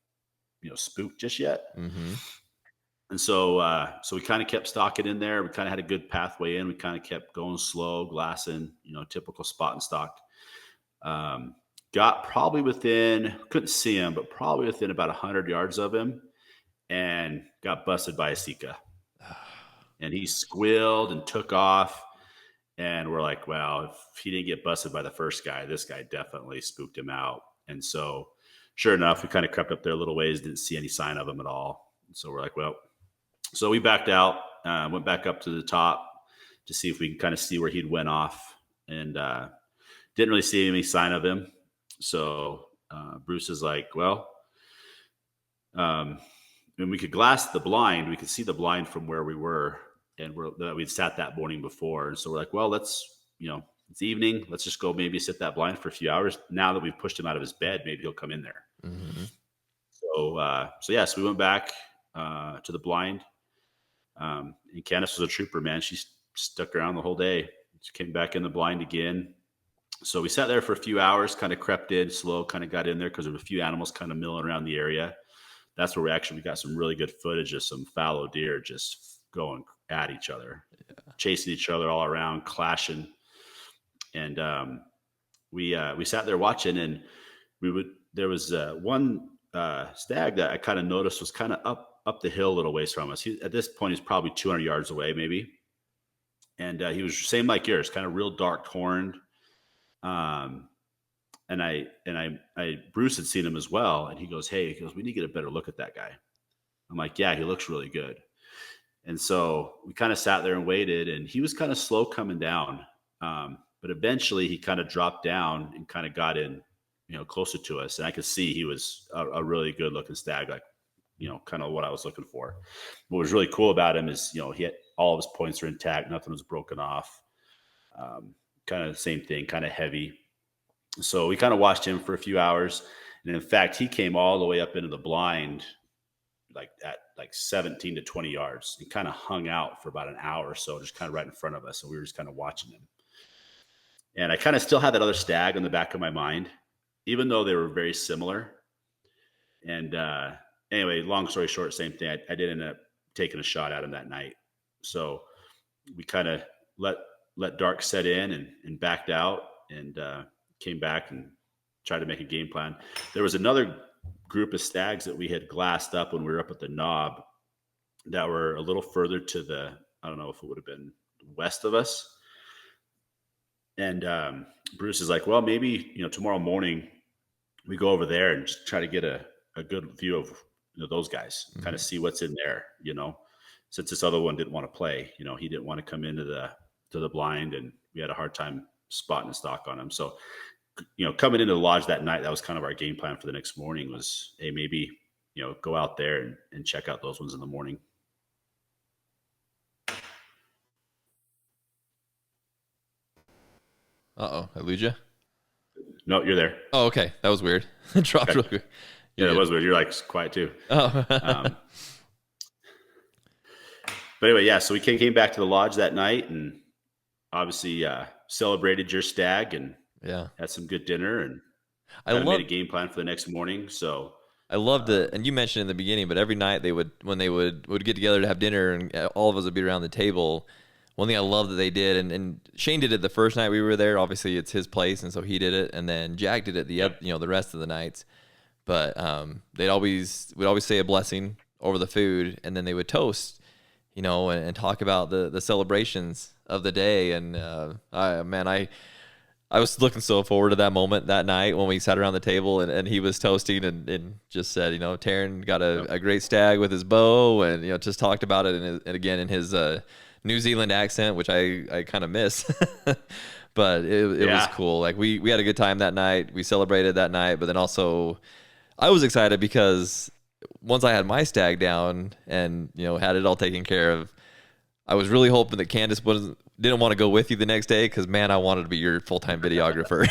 spooked just yet. Mm-hmm. And so we kind of kept stalking in there. We kind of had a good pathway in. We kind of kept going slow, glassing, typical spot and stock. Got probably couldn't see him, but probably within about 100 yards of him and got busted by a Sika. And he squealed and took off. And we're like, well, if he didn't get busted by the first guy, this guy definitely spooked him out. And so sure enough, we kind of crept up there a little ways, didn't see any sign of him at all. So we're like, well, so we backed out, went back up to the top to see if we can kind of see where he'd went off and didn't really see any sign of him. So Bruce is like, well, when we could glass the blind, we could see the blind from where we were and we'd sat that morning before. And so we're like, well, it's evening. Let's just go maybe sit that blind for a few hours. Now that we've pushed him out of his bed, maybe he'll come in there. Mm-hmm. So we went back to the blind. And Candace was a trooper, man. She stuck around the whole day. She came back in the blind again. So we sat there for a few hours, kind of crept in slow, kind of got in there because there were a few animals kind of milling around the area. That's where we got some really good footage of some fallow deer just going at each other. Yeah. chasing each other all around, clashing. And we sat there watching, and there was one stag that I kind of noticed was kind of up the hill a little ways from us. At this point, he's probably 200 yards away, maybe. And he was same like yours, kind of real dark horned. And Bruce had seen him as well. And he goes, "Hey," we need to get a better look at that guy. I'm like, "Yeah, he looks really good." And so we kind of sat there and waited, and he was kind of slow coming down. But eventually he kind of dropped down and kind of got in, closer to us. And I could see he was a really good looking stag, like, kind of what I was looking for. What was really cool about him is, he had all of his points are intact. Nothing was broken off. Kind of the same thing, kind of heavy. So we kind of watched him for a few hours. And in fact, he came all the way up into the blind, at 17 to 20 yards, and kind of hung out for about an hour or so, just kind of right in front of us. And we were just kind of watching him. And I kind of still had that other stag in the back of my mind, even though they were very similar. And anyway, long story short, same thing. I did end up taking a shot at him that night. So we kind of let dark set in and backed out, and came back and tried to make a game plan. There was another group of stags that we had glassed up when we were up at the knob that were a little further to I don't know if it would have been west of us. And Bruce is like, "Well, maybe, tomorrow morning we go over there and just try to get a good view of, those guys, kind of see what's in there, since this other one didn't want to play, he didn't want to come into the blind, and we had a hard time spotting a stock on him." So, coming into the lodge that night, that was kind of our game plan for the next morning was, hey, maybe, go out there and check out those ones in the morning. Uh-oh, I lose you? No, you're there. Oh, okay. That was weird. It dropped Okay. real quick. Yeah, that was weird. You're like quiet too. Oh. But anyway, yeah, so we came back to the lodge that night, and obviously celebrated your stag, and had some good dinner, and made a game plan for the next morning. So I loved it. And you mentioned in the beginning, but every night when they would get together to have dinner, and all of us would be around the table. One thing I love that they did, and Shane did it the first night we were there. Obviously, it's his place, and so he did it. And then Jack did it the rest of the nights. But we'd always say a blessing over the food, and then they would toast, and talk about the celebrations of the day. And I was looking so forward to that moment that night when we sat around the table and he was toasting and just said, Taran got a great stag with his bow, and just talked about it in his New Zealand accent, which I kind of miss. But it was cool. Like we had a good time that night. We celebrated that night, but then also I was excited because once I had my stag down and had it all taken care of, I was really hoping that Candace didn't want to go with you the next day, because man, I wanted to be your full-time videographer.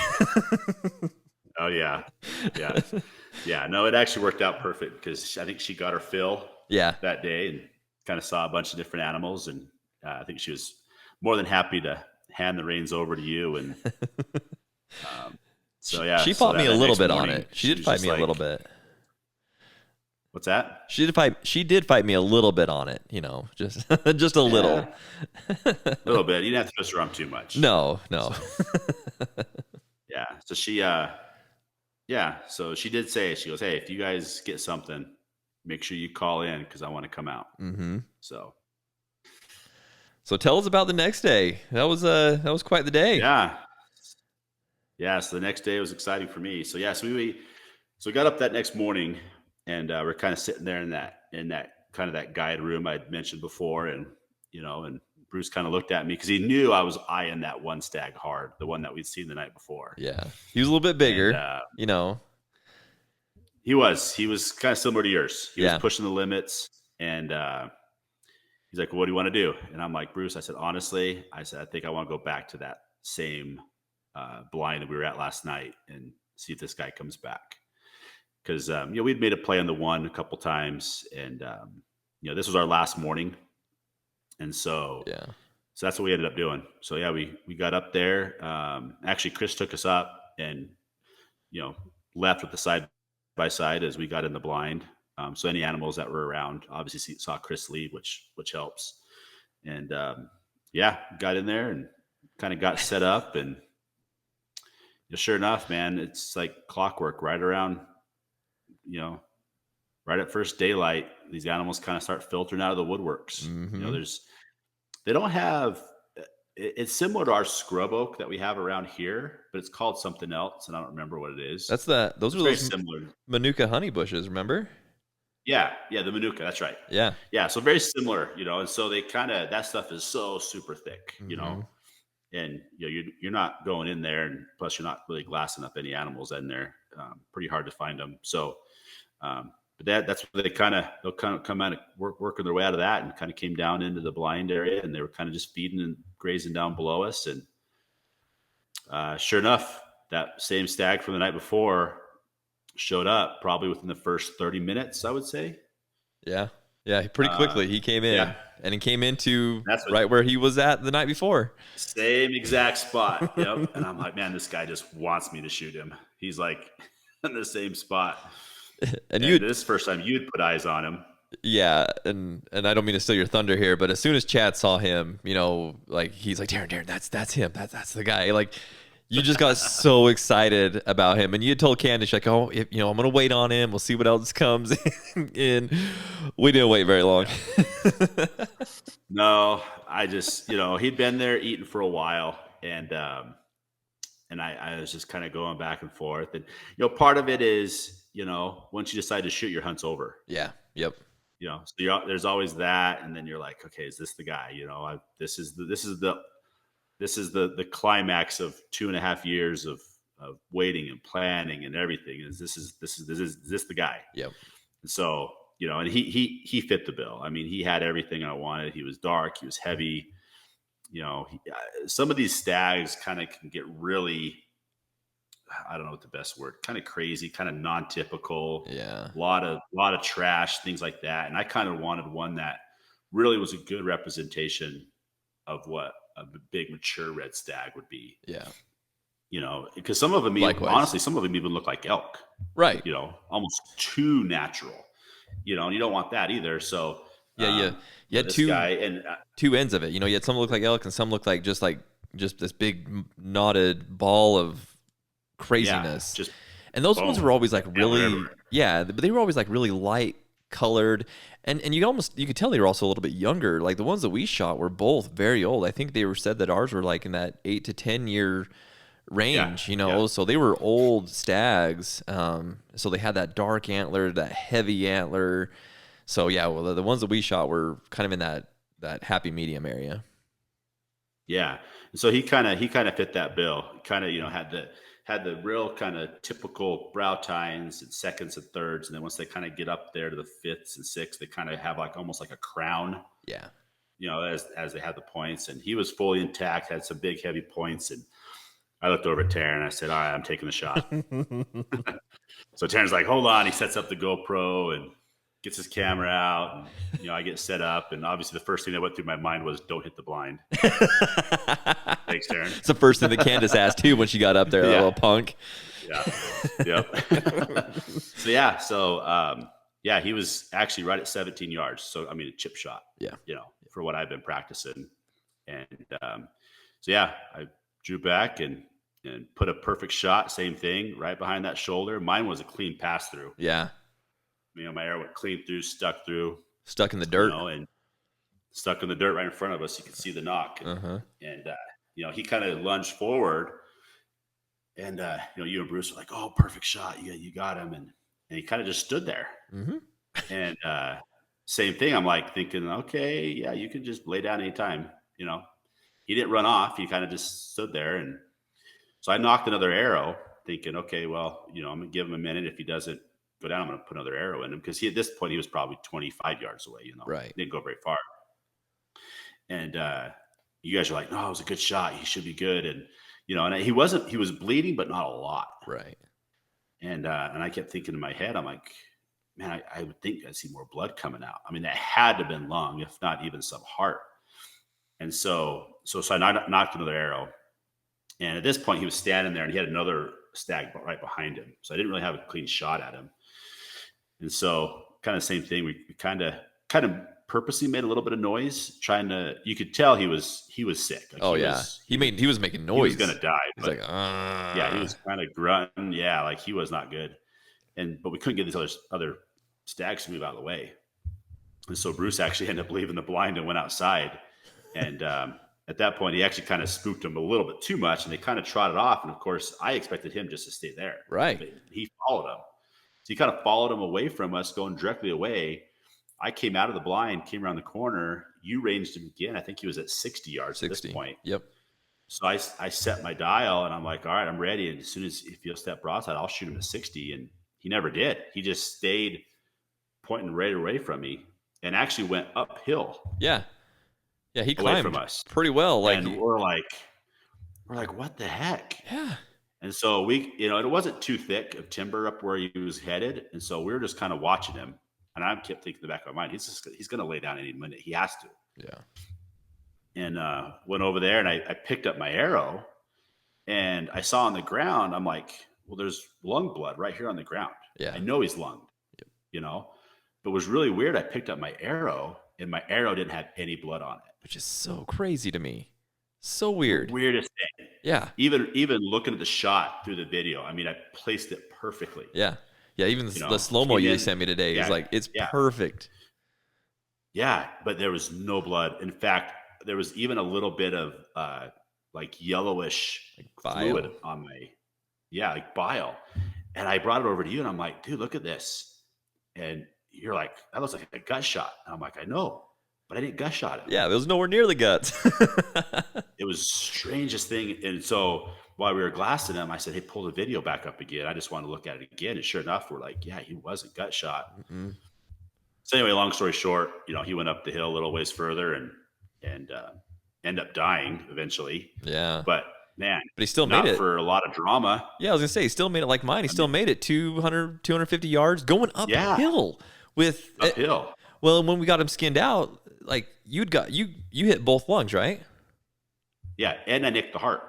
Oh yeah. No, it actually worked out perfect because I think she got her fill that day and kind of saw a bunch of different animals, and I think she was more than happy to hand the reins over to you. And so yeah, she fought me a little bit on it. She did fight me a little bit. What's that? She did fight me a little bit on it, just a little. A little bit. You didn't have to twist her arm too much. No. So, yeah. So she did say, she goes, "Hey, if you guys get something, make sure you call in because I want to come out." Mm-hmm. So tell us about the next day. That was quite the day. Yeah. So the next day was exciting for me. So yeah, so we got up that next morning, and we're kind of sitting there in that kind of that guide room I'd mentioned before, and and Bruce kind of looked at me because he knew I was eyeing that one stag hard, the one that we'd seen the night before. Yeah, he was a little bit bigger. And, he was kind of similar to yours. He was pushing the limits, and he's like, "Well, what do you want to do?" And I'm like, "Bruce," I said, "honestly," I think I want to go back to that same blind that we were at last night and see if this guy comes back. Because we'd made a play on the one a couple times, and this was our last morning, and so that's what we ended up doing. So yeah, we got up there. Actually, Chris took us up and left with the side by side as we got in the blind. So any animals that were around obviously saw Chris lead, which helps. And yeah, got in there and kind of got set up, and sure enough, man, it's like clockwork. Right around, you know, right at first daylight, these animals kind of start filtering out of the woodworks. Mm-hmm. They don't have. It's similar to our scrub oak that we have around here, but it's called something else, and I don't remember what it is. Those It's are very those similar. Manuka honey bushes, remember? Yeah, yeah, the manuka. That's right. Yeah. Yeah, so very similar, and so they kind of that stuff is so super thick, Mm-hmm. and you're not going in there, and plus you're not really glassing up any animals in there. Pretty hard to find them. So, but that's where they'll kind of come out of working their way out of that, and kind of came down into the blind area, and they were kind of just feeding and grazing down below us, and sure enough, that same stag from the night before showed up probably within the first 30 minutes, I would say. Yeah. Yeah. Pretty quickly he came Yeah, in, and he came into that's what right where he was at the night before. same exact spot. Yep. And I'm like, man, this guy just wants me to shoot him. He's like in the same spot. And And this first time you'd put eyes on him. yeah, and I don't mean to steal your thunder here, but as soon as Chad saw him, like he's like, Taran, that's him, that's the guy. Like, you just got so excited about him, and you had told Candace like, oh, I'm gonna wait on him. We'll see what else comes in. We didn't wait very long. No, I just, he'd been there eating for a while, and I was just kind of going back and forth, and part of it is, once you decide to shoot, your hunt's over. Yeah. Yep. So there's always that, and then you're like, okay, is this the guy? This is the climax of 2.5 years of waiting and planning and everything. Is this the guy? Yep. And so, and he fit the bill. I mean, he had everything I wanted. He was dark. He was heavy. Some of these stags kind of can get really, I don't know what the best word, kind of crazy, kind of non-typical. Yeah. A lot of trash, things like that. And I kind of wanted one that really was a good representation of what a big mature red stag would be. Yeah. Because some of them, honestly, some of them even look like elk. Right. Almost too natural. And you don't want that either. So yeah. You had two ends of it. You had some look like elk, and some look like just this big knotted ball of craziness. Yeah, and those ones were always like really, but they were always like really light colored, and you could tell they were also a little bit younger. Like the ones that we shot were both very old. I think they said that ours were like in that 8 to 10 year range. So they were old stags. So they had that dark antler, that heavy antler. So yeah, well, the ones that we shot were kind of in that happy medium area. Yeah, and so he kind of fit that bill. Kind of had the real kind of typical brow tines and seconds and thirds, and then once they kind of get up there to the fifths and sixths, they kind of have like almost like a crown. Yeah, as they had the points, and he was fully intact, had some big heavy points, and I looked over at Taran and I said, all right, I'm taking the shot. So Taran's like, hold on. He sets up the GoPro and gets his camera out, and I get set up, and obviously the first thing that went through my mind was don't hit the blind. Thanks, Taran. It's the first thing that Candace asked too when she got up there, that little punk. Yeah. Yep. So he was actually right at 17 yards. So I mean, a chip shot. Yeah. For what I've been practicing, and I drew back and put a perfect shot. Same thing, right behind that shoulder. Mine was a clean pass through. Yeah. My arrow went clean through, stuck in the dirt, and stuck in the dirt right in front of us. You could see the knock, and he kind of lunged forward, and you and Bruce were like, "Oh, perfect shot! You got him!" And he kind of just stood there, and same thing. I'm like thinking, okay, yeah, you can just lay down anytime. He didn't run off. He kind of just stood there, and so I knocked another arrow, thinking, okay, well, I'm gonna give him a minute. If he doesn't go down, I'm going to put another arrow in him, because at this point he was probably 25 yards away. Right? He didn't go very far. And you guys are like, no, it was a good shot. He should be good. And and he wasn't. He was bleeding, but not a lot. Right. And I kept thinking in my head, I'm like, man, I would think I'd see more blood coming out. I mean, that had to have been lung, if not even some heart. And so I knocked another arrow. And at this point, he was standing there, and he had another stag right behind him. So I didn't really have a clean shot at him. And so kind of same thing. We kind of purposely made a little bit of noise, trying to. You could tell he was sick. Like Oh yeah, he was making noise. He was gonna die. He's but, like, yeah, he was kind of grunting. Yeah, like he was not good. But we couldn't get these other stags to move out of the way. And so Bruce actually ended up leaving the blind and went outside. And at that point, he actually kind of spooked him a little bit too much, and they kind of trotted off. And of course, I expected him just to stay there. Right. But he followed him. So he kind of followed him away from us, going directly away. I came out of the blind, came around the corner. You ranged him again. I think he was at 60 yards 60. At this point. Yep. So I set my dial, and I'm like, all right, I'm ready. And as soon as if he'll step broadside, I'll shoot him at 60. And he never did. He just stayed pointing right away from me and actually went uphill. Yeah. Yeah, he climbed from us pretty well. Like, and we're like, what the heck? Yeah. And so it wasn't too thick of timber up where he was headed. And so we were just kind of watching him. And I kept thinking in the back of my mind, he's going to lay down any minute. He has to. Yeah. And went over there, and I picked up my arrow, and I saw on the ground, I'm like, well, there's lung blood right here on the ground. Yeah. I know he's lunged, But it was really weird. I picked up my arrow, and my arrow didn't have any blood on it. Which is so crazy to me. So weird. The weirdest thing. Yeah. Even looking at the shot through the video, I mean, I placed it perfectly. Yeah. Yeah, even the slow-mo you sent me today is like, it's perfect. Yeah, but there was no blood. In fact, there was even a little bit of like yellowish fluid on like bile. And I brought it over to you, and I'm like, dude, look at this. And you're like, that looks like a gut shot. And I'm like, I know, but I didn't gut shot it. Yeah, it was nowhere near the guts. It was the strangest thing. And so while we were glassing him, I said, hey, pull the video back up again. I just want to look at it again. And sure enough, we're like, yeah, he was a gut shot. Mm-hmm. So anyway, long story short, he went up the hill a little ways further and end up dying eventually. Yeah. But man, he still made it for a lot of drama. Yeah, I was gonna say he still made it like mine. He still made it 250 yards going uphill uphill. Well, when we got him skinned out, like you hit both lungs, right? Yeah, and I nicked the heart.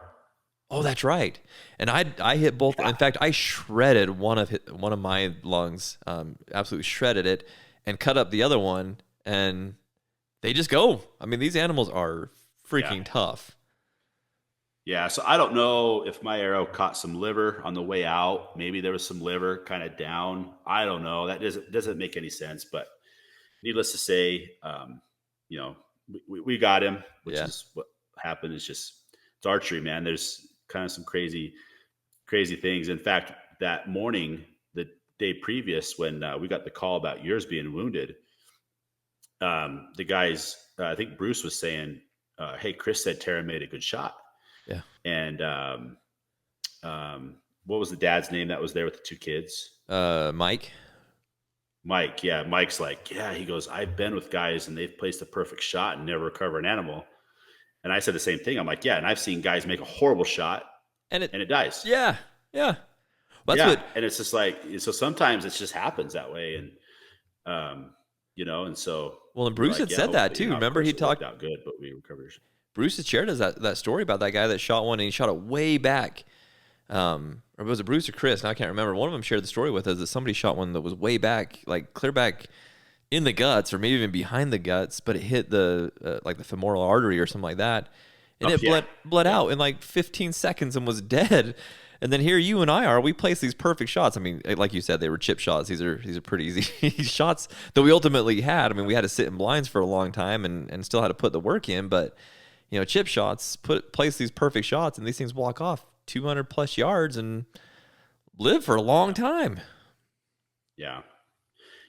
Oh, that's right. And I hit both. Yeah. In fact, I shredded one of my lungs, absolutely shredded it, and cut up the other one, and they just go. I mean, these animals are freaking tough. Yeah, so I don't know if my arrow caught some liver on the way out. Maybe there was some liver kind of down. I don't know. That doesn't make any sense. But needless to say, we got him, which is what happened. It's archery, man. There's kind of some crazy things. In fact, that morning, the day previous, when we got the call about yours being wounded, the guys, I think Bruce was saying, hey, Chris said Taran made a good shot. Yeah. And what was the dad's name that was there with the two kids? Mike. Yeah. Mike's like, yeah, he goes, I've been with guys and they've placed a perfect shot and never recover an animal. And I said the same thing. I'm like, yeah, and I've seen guys make a horrible shot and it dies. Yeah. Yeah. Well, that's good. And it's just like, so sometimes it just happens that way. And, and so. Well, and Bruce had said that too. Remember he talked out good, but we recovered. Bruce had shared us that story about that guy that shot one, and he shot it way back. Or was it Bruce or Chris? Now I can't remember. One of them shared the story with us that somebody shot one that was way back, like clear back in the guts, or maybe even behind the guts, but it hit the like the femoral artery or something like that, and it bled out in like 15 seconds and was dead. And then here you and I are. We place these perfect shots. I mean, like you said, they were chip shots. These are pretty easy shots that we ultimately had. I mean, we had to sit in blinds for a long time and still had to put the work in, but. Chip shots, place these perfect shots, and these things walk off 200 plus yards and live for a long time. Yeah.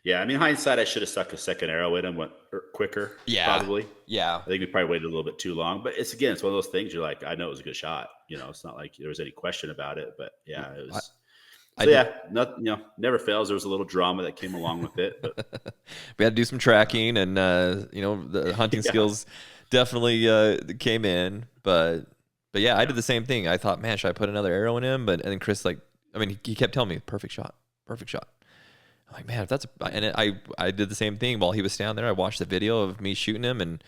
Yeah. I mean, hindsight, I should have stuck a second arrow in and went quicker. Yeah. Probably. Yeah. I think we probably waited a little bit too long, but it's one of those things you're like, I know it was a good shot. It's not like there was any question about it, but yeah, it was. Never fails. There was a little drama that came along with it. But. We had to do some tracking and, the hunting skills definitely came in, but yeah, I did the same thing. I thought, man, should I put another arrow in him? And then Chris, he kept telling me, perfect shot. I'm like, man, if that's I did the same thing while he was standing there. I watched the video of me shooting him, and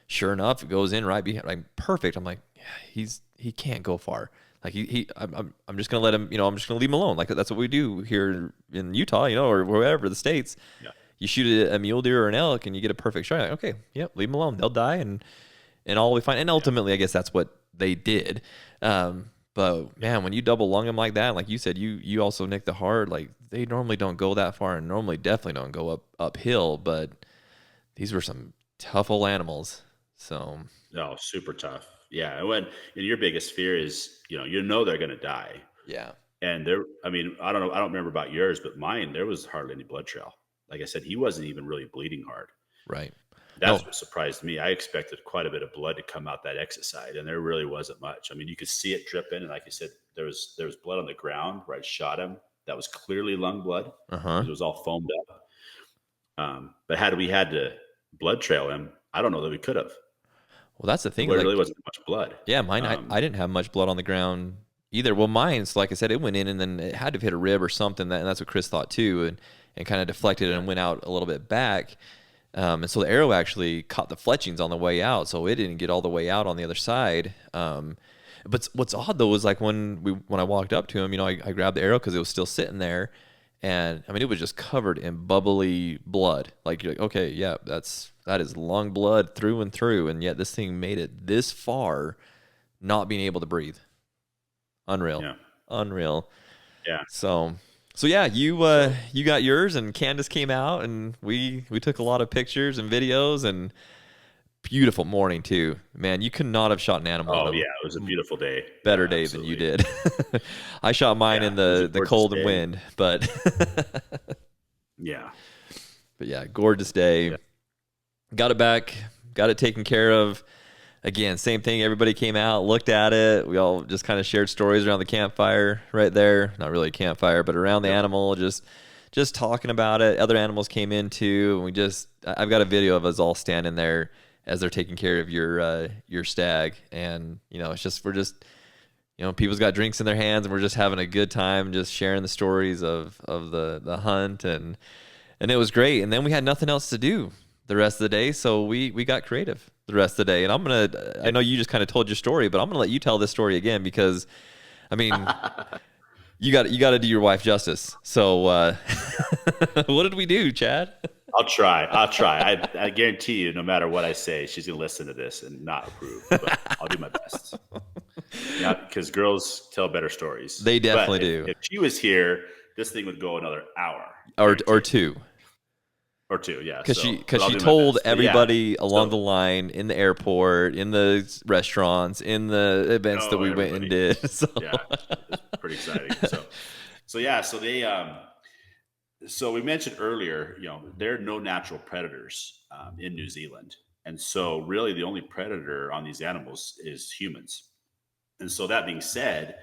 sure enough, it goes in right behind. Like, perfect. I'm like, yeah, he can't go far. Like I'm just gonna let him. I'm just gonna leave him alone. Like that's what we do here in Utah, or wherever the States. Yeah. you shoot a mule deer or an elk and you get a perfect shot. Like, okay, yep, leave them alone. They'll die, and all we find. And ultimately, I guess that's what they did. But man, when you double lung them like that, like you said, you also nick the heart. Like they normally don't go that far, and normally definitely don't go uphill. But these were some tough old animals. So Oh, super tough. Yeah. And your biggest fear is, they're going to die. yeah, And there, I mean, I don't know. I don't remember about yours, but mine, there was hardly any blood trail. Like I said, he wasn't even really bleeding hard. right. That's No, what surprised me. I expected quite a bit of blood to come out that exit side, and there really wasn't much. I mean, you could see it dripping, and like you said, there was blood on the ground where I shot him. That was clearly lung blood uh-huh. because it was all foamed up. But had we had to blood trail him, I don't know that we could have. Well, that's the There thing. really Like, wasn't much blood. yeah, mine, I didn't have much blood on the ground either. Well, mine's, like I said, it went in and then it had to have hit a rib or something. And that's what Chris thought too, and kind of deflected and went out a little bit back. And so the arrow actually caught the fletchings on the way out, so it didn't get all the way out on the other side. But what's odd though is like when I walked up to him, I grabbed the arrow because it was still sitting there, and I mean it was just covered in bubbly blood. Like you're like, okay, yeah, that is lung blood through and through, and yet this thing made it this far, not being able to breathe. Unreal, Yeah. unreal. Yeah. So yeah, you got yours, and Candace came out, and we took a lot of pictures and videos, and beautiful morning too. Man, you could not have shot an animal on Oh a yeah, it was a beautiful day. better Yeah, day than you absolutely. did. I shot mine Yeah, in it was a the gorgeous cold and day. wind, but Yeah. but yeah, gorgeous day. Yeah. Got it back, got it taken care of. Again, same thing. Everybody came out, looked at it. We all just kind of shared stories around the campfire right there. Not really a campfire, but around the Yep. animal, just talking about it. Other animals came in too. And I've got a video of us all standing there as they're taking care of your stag. And, we're just, people's got drinks in their hands and we're just having a good time, just sharing the stories of the hunt. And it was great. And then we had nothing else to do the rest of the day. So we got creative the rest of the day. And I know you just kind of told your story, but I'm going to let you tell this story again because, I mean, you got to do your wife justice. So what did we do, Chad? I'll try. I guarantee you, no matter what I say, she's gonna listen to this and not approve. But I'll do my best. Yeah, because girls tell better stories. They definitely But do. if she was here, this thing would go another hour Or guaranteed. two. Or two. Yeah. Because But I'll she do my told best. But everybody yeah, along the line, in the airport, in the restaurants, in the events that we went and everybody. did. So Yeah, it's pretty exciting. So yeah, so they so we mentioned earlier, there are no natural predators in New Zealand, and so really the only predator on these animals is humans. And so that being said,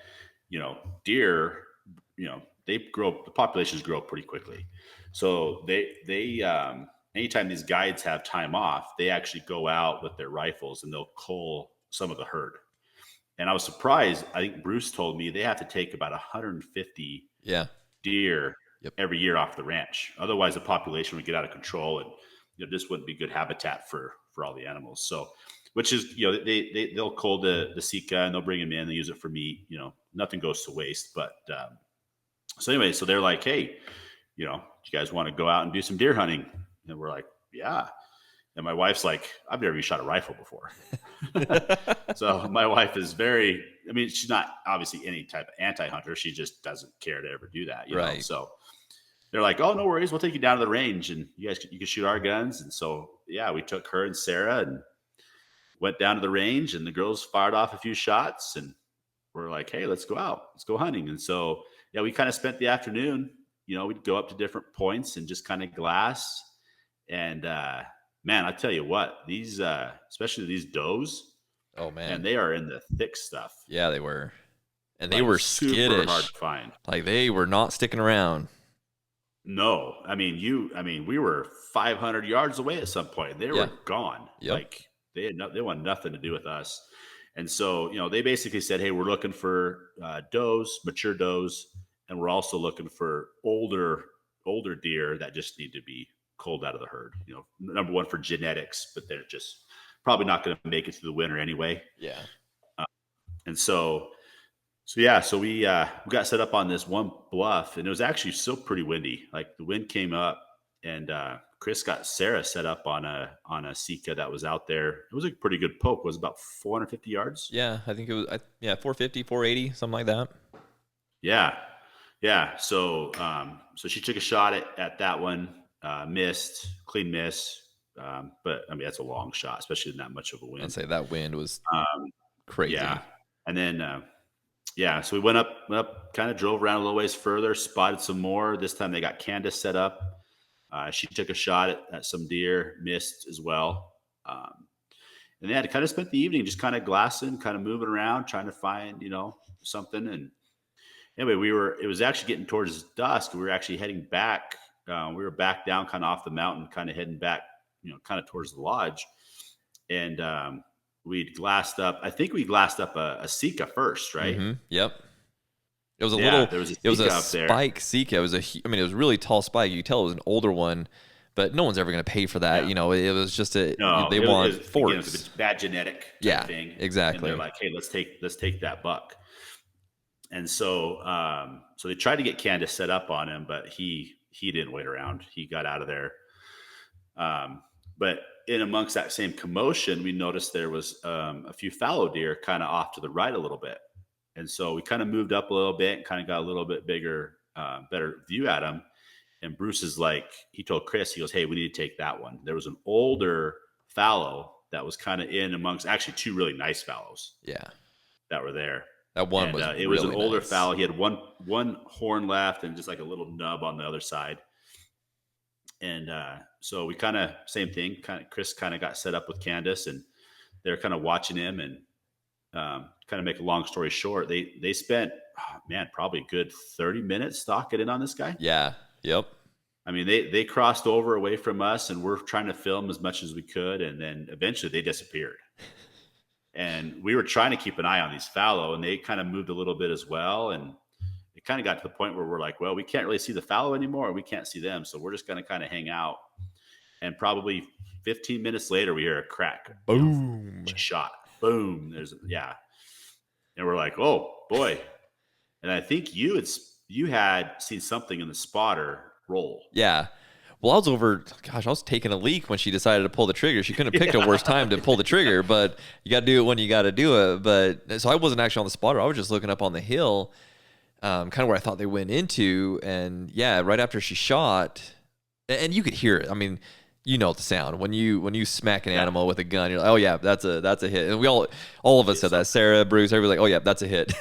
deer, they grow, the populations grow pretty quickly. So anytime these guides have time off, they actually go out with their rifles and they'll cull some of the herd. And I was surprised. I think Bruce told me they have to take about 150 yeah. deer Yep. every year off the ranch. Otherwise, the population would get out of control, and this wouldn't be good habitat for all the animals. So, which is they'll cull the sika and they'll bring them in. They use it for meat. Nothing goes to waste. But so anyway, so they're like, hey, do you guys want to go out and do some deer hunting? And we're like, yeah. And my wife's like, I've never even shot a rifle before. So my wife is she's not obviously any type of anti-hunter. She just doesn't care to ever do that, Right. So they're like, oh, no worries. We'll take you down to the range and you can shoot our guns. And so, yeah, we took her and Sarah and went down to the range, and the girls fired off a few shots, and we're like, hey, let's go out. Let's go hunting. And so, yeah, we kind of spent the afternoon, we'd go up to different points and just kind of glass. And, man, I tell you what, these, especially these does, Oh man, and they are in the thick stuff. Yeah, they were, and they were super skittish. hard to find. Like they were not sticking around. No, I mean we were 500 yards away at some point. They were gone. Yep. Like they want nothing to do with us. And so they basically said, hey, we're looking for does, mature does, and we're also looking for older deer that just need to be culled out of the herd. Number one for genetics, but they're just probably not going to make it through the winter anyway. Yeah. And so yeah, so we got set up on this one bluff, and it was actually still pretty windy. Like the wind came up, and Chris got Sarah set up on a Sika that was out there. It was a pretty good poke. It was about 450 yards. Yeah, I think it was 450, 480, something like that. Yeah, yeah. So so she took a shot at that one, missed, clean miss. But I mean that's a long shot, especially in that much of a wind. I'd say that wind was Um, crazy. yeah, and then yeah, so we went up, kind of drove around a little ways further, spotted some more. This time they got Candace set up. She took a shot at some deer, missed as well. And they had to kind of spent the evening just kind of glassing, kind of moving around, trying to find, something. And anyway, it was actually getting towards dusk. We were actually heading back. We were back down kind of off the mountain, kind of heading back, kind of towards the lodge. And we'd glassed up. I think we glassed up a Sika first, right? Mm-hmm. Yep. It was there was a it was a Sika up there. spike Sika. It was it was a really tall spike. You could tell it was an older one, but no one's ever going to pay for that. Yeah. It was just they it want was, forks. It's bad genetic thing. Exactly. And they're like, hey, let's take that buck. And so so they tried to get Candace set up on him, but he didn't wait around. He got out of there. But in amongst that same commotion, we noticed there was a few fallow deer kind of off to the right a little bit. And so we kind of moved up a little bit and kind of got a little bit bigger, better view at him. And Bruce is like, he told Chris, he goes, hey, we need to take that one. There was an older fallow that was kind of in amongst actually two really nice fallows. Yeah. That were there. That one was it was an older nice. fallow. He had one horn left and just like a little nub on the other side. And so we kind of same thing. Chris kind of got set up with Candace, and they're kind of watching him. And kind of make a long story short, they spent probably a good 30 minutes stalking in on this guy. Yeah. Yep. I mean, they crossed over away from us, and we're trying to film as much as we could, and then eventually they disappeared. And we were trying to keep an eye on these fallow, and they kind of moved a little bit as well. And it kind of got to the point where we're like, well, we can't really see the fallow anymore. We can't see them. So we're just going to kind of hang out. And probably 15 minutes later, we hear a crack. Boom. Shot. Boom. And we're like, oh boy. And I think you had seen something in the spotter roll. Yeah. Well, I was taking a leak when she decided to pull the trigger. She couldn't have picked a worse time to pull the trigger, but you got to do it when you got to do it. But so I wasn't actually on the spotter. I was just looking up on the hill, kind of where I thought they went into. And yeah, right after she shot, and you could hear it. I mean, the sound when you smack an animal with a gun. You're like, oh yeah, that's a hit. And we all of us said that. Sarah, Bruce, everybody's like, oh yeah, that's a hit.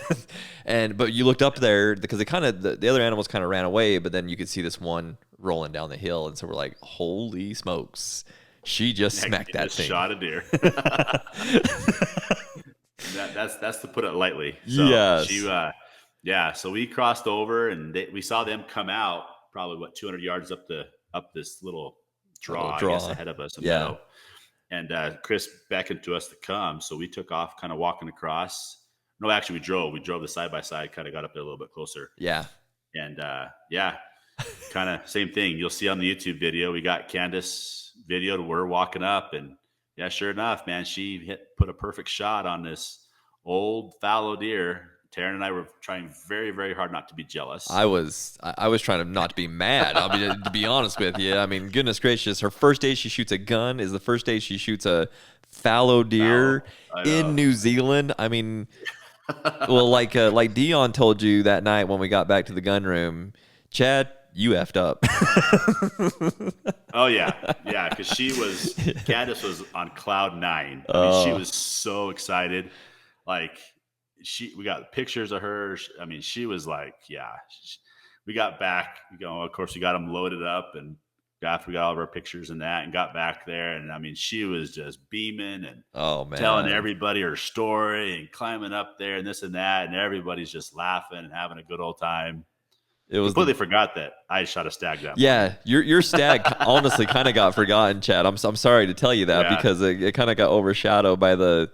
But you looked up there because the other animals kind of ran away, but then you could see this one rolling down the hill, and so we're like, holy smokes, she just smacked that thing. Shot a deer. That's to put it lightly. So yes. So we crossed over, and we saw them come out probably 200 yards up this little draw. I guess, ahead of us. Yeah. And Chris beckoned to us to come, so we took off, kind of walking across. No, actually, we drove the side by side, kind of got up there a little bit closer. Yeah. And kind of same thing. You'll see on the YouTube video, we got Candace videoed. We're walking up, and yeah, sure enough, man, she put a perfect shot on this old fallow deer. Taran and I were trying very, very hard not to be jealous. I was trying to not to be mad. I mean, to be honest with you, I mean, goodness gracious, her first day she shoots a gun is the first day she shoots a fallow deer in New Zealand. I mean, well, like Dion told you that night when we got back to the gun room, Chad, you effed up. Oh yeah, because Candace was on cloud nine. I mean, she was so excited. Like we got pictures of her. I mean, she was like, we got back. Of course, we got them loaded up, and after we got all of our pictures and that, and got back there, and I mean, she was just beaming and telling everybody her story and climbing up there and this and that, and everybody's just laughing and having a good old time. It was completely forgot that I shot a stag that morning. Your stag honestly kind of got forgotten, Chad. I'm sorry to tell you that because it kind of got overshadowed by the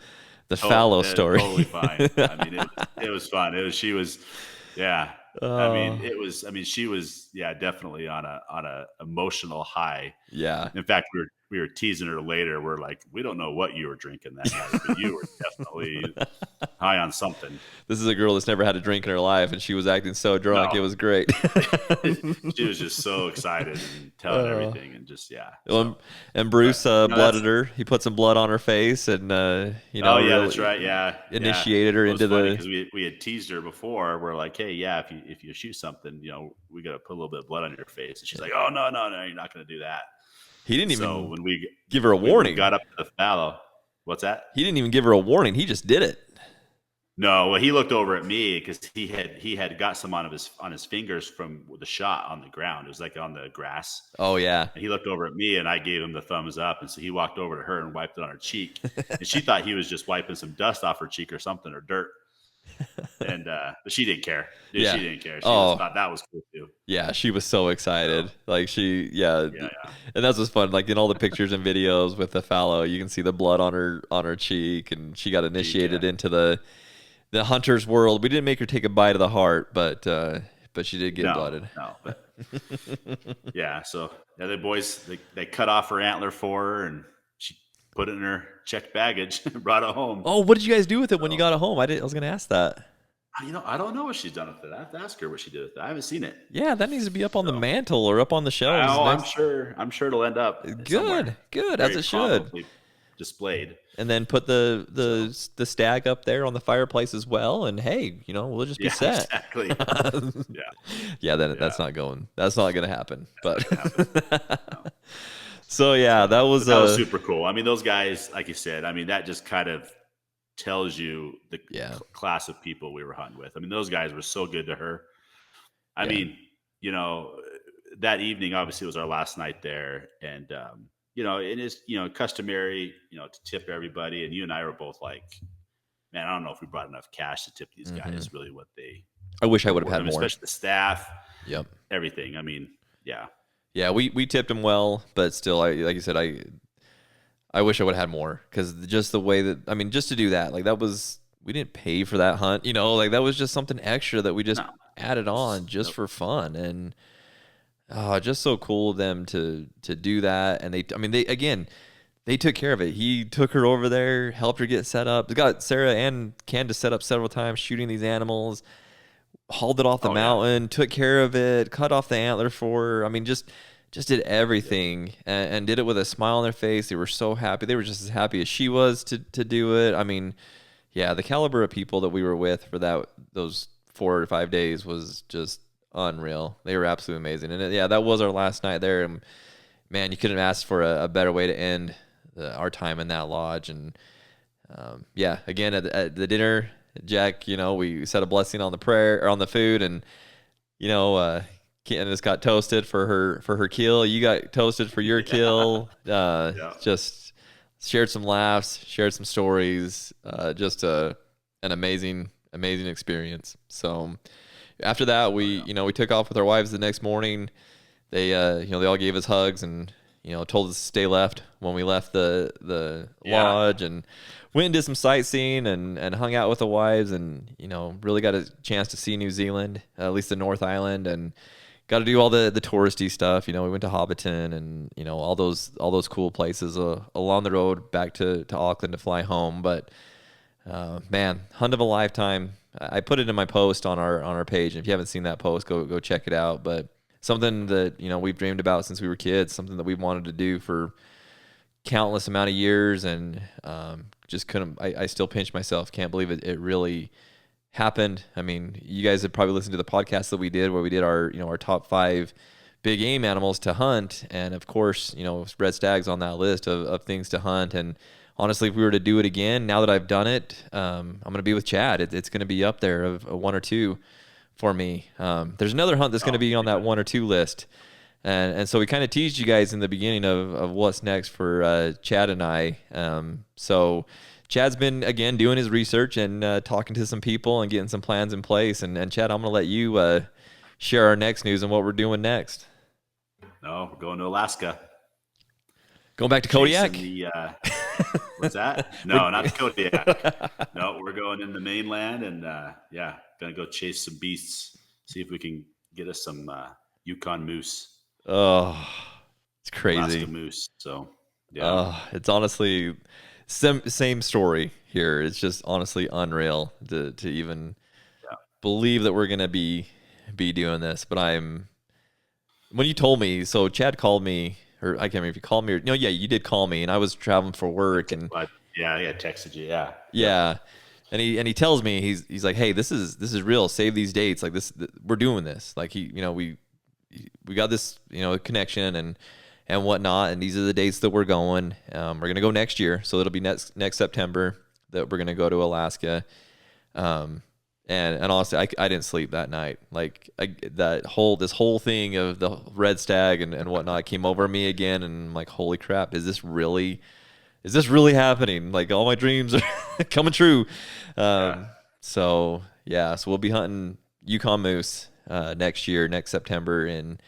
fallow story. Totally fine. I mean, it was fun. She was definitely on a emotional high. Yeah. In fact, were teasing her later. We're like, we don't know what you were drinking that night, but you were definitely high on something. This is a girl that's never had a drink in her life, and she was acting so drunk. No. It was great. She was just so excited and telling everything, and just Well, and Bruce blooded her. He put some blood on her face, and really, that's right. Yeah, initiated her into because we had teased her before. We're like, hey, if you shoot something, we got to put a little bit of blood on your face. And she's like, oh no, you're not going to do that. He didn't even when we give her a warning. We got up to the fallow. What's that? He didn't even give her a warning. He just did it. No, well, he looked over at me because he had got some on his fingers from the shot on the ground. It was like on the grass. Oh yeah. And he looked over at me, and I gave him the thumbs up, and so he walked over to her and wiped it on her cheek. And she thought he was just wiping some dust off her cheek or something, or dirt. And but she didn't care. She didn't care. She thought that was cool too. Yeah, she was so excited. Like and that's what's fun. Like in all the pictures and videos with the fallow, you can see the blood on her cheek, and she got initiated into the hunter's world. We didn't make her take a bite of the heart, but she did get blooded. No, but so the boys they cut off her antler for her, and she put it in her checked baggage and brought it home. Oh, what did you guys do with it when you got it home? I was going to ask that. I don't know what she's done with it. I have to ask her what she did with it. I haven't seen it. Yeah, that needs to be up on the mantle or up on the shelves. Oh, I'm sure it'll end up good, as it should. Displayed, and then put the stag up there on the fireplace as well. And hey, we'll just be set. Exactly. That's not going to happen. But so that was super cool. I mean, those guys, like you said, I mean, that just kind of tells you the class of people we were hunting with. I mean, those guys were so good to her. I mean, that evening obviously was our last night there, and it is, customary, to tip everybody. And you and I were both like, man, I don't know if we brought enough cash to tip these guys. Really, what I wish I would have had more, especially the staff. Yep. Everything. I mean, yeah. Yeah, we tipped them well, but still, like you said, I wish I would have had more, because just the way that, I mean, just to do that, like we didn't pay for that hunt, like that was just something extra that we just added on just for fun. And just so cool of them to do that. And they took care of it. He took her over there, helped her get set up. They got Sarah and Candace set up several times shooting these animals, hauled it off the mountain, took care of it, cut off the antler for her. I mean, just did everything, and did it with a smile on their face. They were so happy. They were just as happy as she was to do it. I mean, the caliber of people that we were with for those 4 or 5 days was just unreal. They were absolutely amazing. And that was our last night there. And man, you couldn't ask for a better way to end our time in that lodge. And again, at the dinner, Jack, we said a blessing on the prayer or on the food, and Candace got toasted for her kill. You got toasted for your kill. Just shared some laughs, shared some stories. Just an amazing experience. So after that, we took off with our wives the next morning. They all gave us hugs and told us to stay left when we left the lodge, and went and did some sightseeing and hung out with the wives, and really got a chance to see New Zealand, at least the North Island, and got to do all the touristy stuff. We went to Hobbiton and all those cool places along the road back to Auckland to fly home. But man, hunt of a lifetime. I put it in my post on our page, and if you haven't seen that post, go check it out. But something that we've dreamed about since we were kids, something that we've wanted to do for countless amount of years, and just couldn't. I still pinch myself. Can't believe it really happened. I mean, you guys have probably listened to the podcast that we did where we did our top 5 big game animals to hunt, and of course red stag's on that list of things to hunt. And honestly, if we were to do it again, now that I've done it, I'm going to be with Chad. It's going to be up there of 1 or 2 for me. There's another hunt that's going to be on that 1 or 2 list. And so we kind of teased you guys in the beginning of what's next for Chad and I. So Chad's been, again, doing his research and talking to some people and getting some plans in place. And Chad, I'm going to let you share our next news and what we're doing next. No, we're going to Alaska. Going back to Kodiak? What's that? No, not to Kodiak. No, we're going in the mainland, and going to go chase some beasts, see if we can get us some Yukon moose. Oh, it's crazy. Alaska moose. So Yeah. It's honestly same story here. It's just honestly unreal to even Yeah. believe that we're gonna be doing this. But when you told me, so Chad called me, or I can't remember if you called me or no, yeah, you did call me, and I was traveling for work, and Yeah, I texted you. Yeah. yeah, and he tells me he's like, hey, this is real. Save these dates. Like we're doing this. Like we got this connection and whatnot, and these are the dates that we're going. We're gonna go next year, so it'll be next September that we're gonna go to Alaska. And honestly, I didn't sleep that night. Like this whole thing of the red stag and whatnot came over me again, and I'm like, holy crap, is this really happening? Like all my dreams are coming true. So we'll be hunting Yukon moose next September in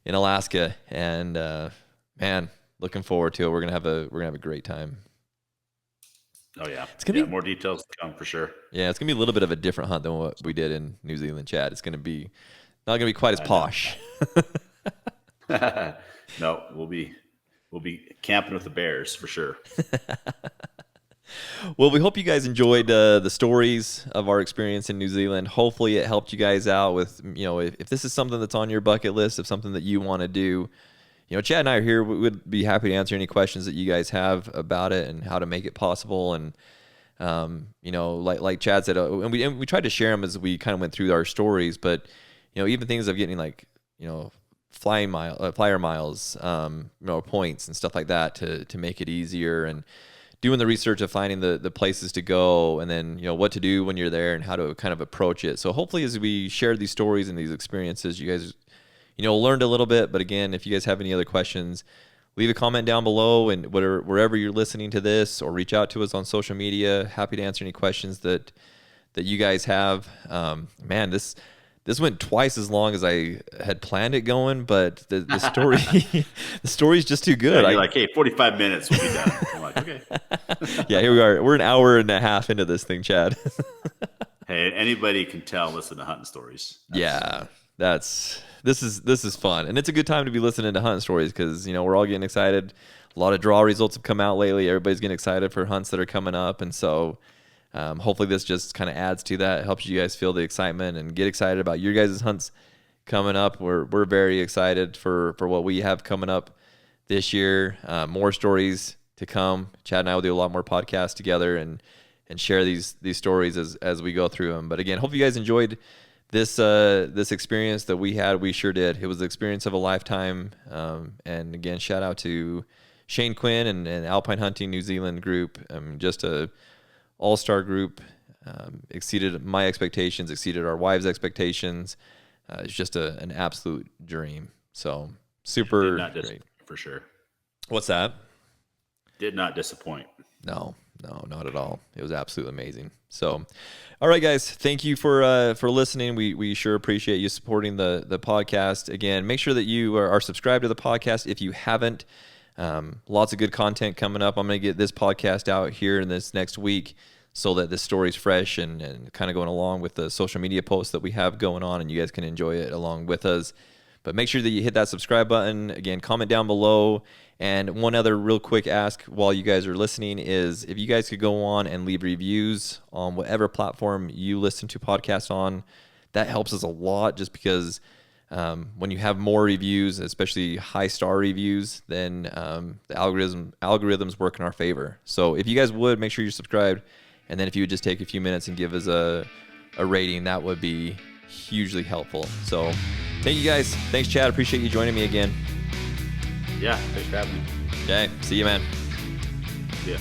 Alaska, and man, looking forward to it. We're gonna have a great time. Oh yeah, it's gonna be more details to come for sure. Yeah, it's gonna be a little bit of a different hunt than what we did in New Zealand, Chad. It's gonna be not gonna be quite as posh. No, we'll be camping with the bears for sure. Well, we hope you guys enjoyed the stories of our experience in New Zealand. Hopefully, it helped you guys out with if this is something that's on your bucket list, of something that you want to do. Chad and I are here. We would be happy to answer any questions that you guys have about it and how to make it possible. And like Chad said, and we tried to share them as we kind of went through our stories. But even things of getting flyer miles, points and stuff like that to make it easier, and doing the research of finding the places to go, and then what to do when you're there and how to kind of approach it. So hopefully, as we share these stories and these experiences, you guys learned a little bit. But again, if you guys have any other questions, leave a comment down below, and wherever you're listening to this, or reach out to us on social media. Happy to answer any questions that you guys have. Man, this went twice as long as I had planned it going, but the story the story's just too good. Yeah, you're like, hey, 45 minutes will be done. I'm like, okay. Yeah, here we are. We're an hour and a half into this thing, Chad. Hey, anybody can listen to hunting stories. This is fun, and it's a good time to be listening to hunting stories, because we're all getting excited. A lot of draw results have come out lately. Everybody's getting excited for hunts that are coming up, and so hopefully this just kind of adds to that. It helps you guys feel the excitement and get excited about your guys' hunts coming up. We're very excited for what we have coming up this year. More stories to come. Chad and I will do a lot more podcasts together and share these stories as we go through them. But again, hope you guys enjoyed this experience that we had. We sure did. It was the experience of a lifetime. And again, shout out to Shane Quinn and Alpine Hunting New Zealand group. Just a all-star group. Exceeded my expectations, exceeded our wives' expectations. It's just an absolute dream. So super Did not disappoint, for sure. What's that? Did not disappoint. No, not at all. It was absolutely amazing. So, all right, guys, thank you for listening. We sure appreciate you supporting the podcast. Again, make sure that you are subscribed to the podcast if you haven't. Lots of good content coming up. I'm going to get this podcast out here in this next week, so that this story's fresh and kind of going along with the social media posts that we have going on, and you guys can enjoy it along with us. But make sure that you hit that subscribe button. Again, comment down below. And one other real quick ask while you guys are listening is, if you guys could go on and leave reviews on whatever platform you listen to podcasts on, that helps us a lot, just because when you have more reviews, especially high star reviews, then the algorithms work in our favor. So if you guys would, make sure you're subscribed. And then if you would just take a few minutes and give us a rating, that would be hugely helpful. So thank you guys. Thanks, Chad. Appreciate you joining me again. Yeah, thanks for having me. Okay. See you, man. Yeah.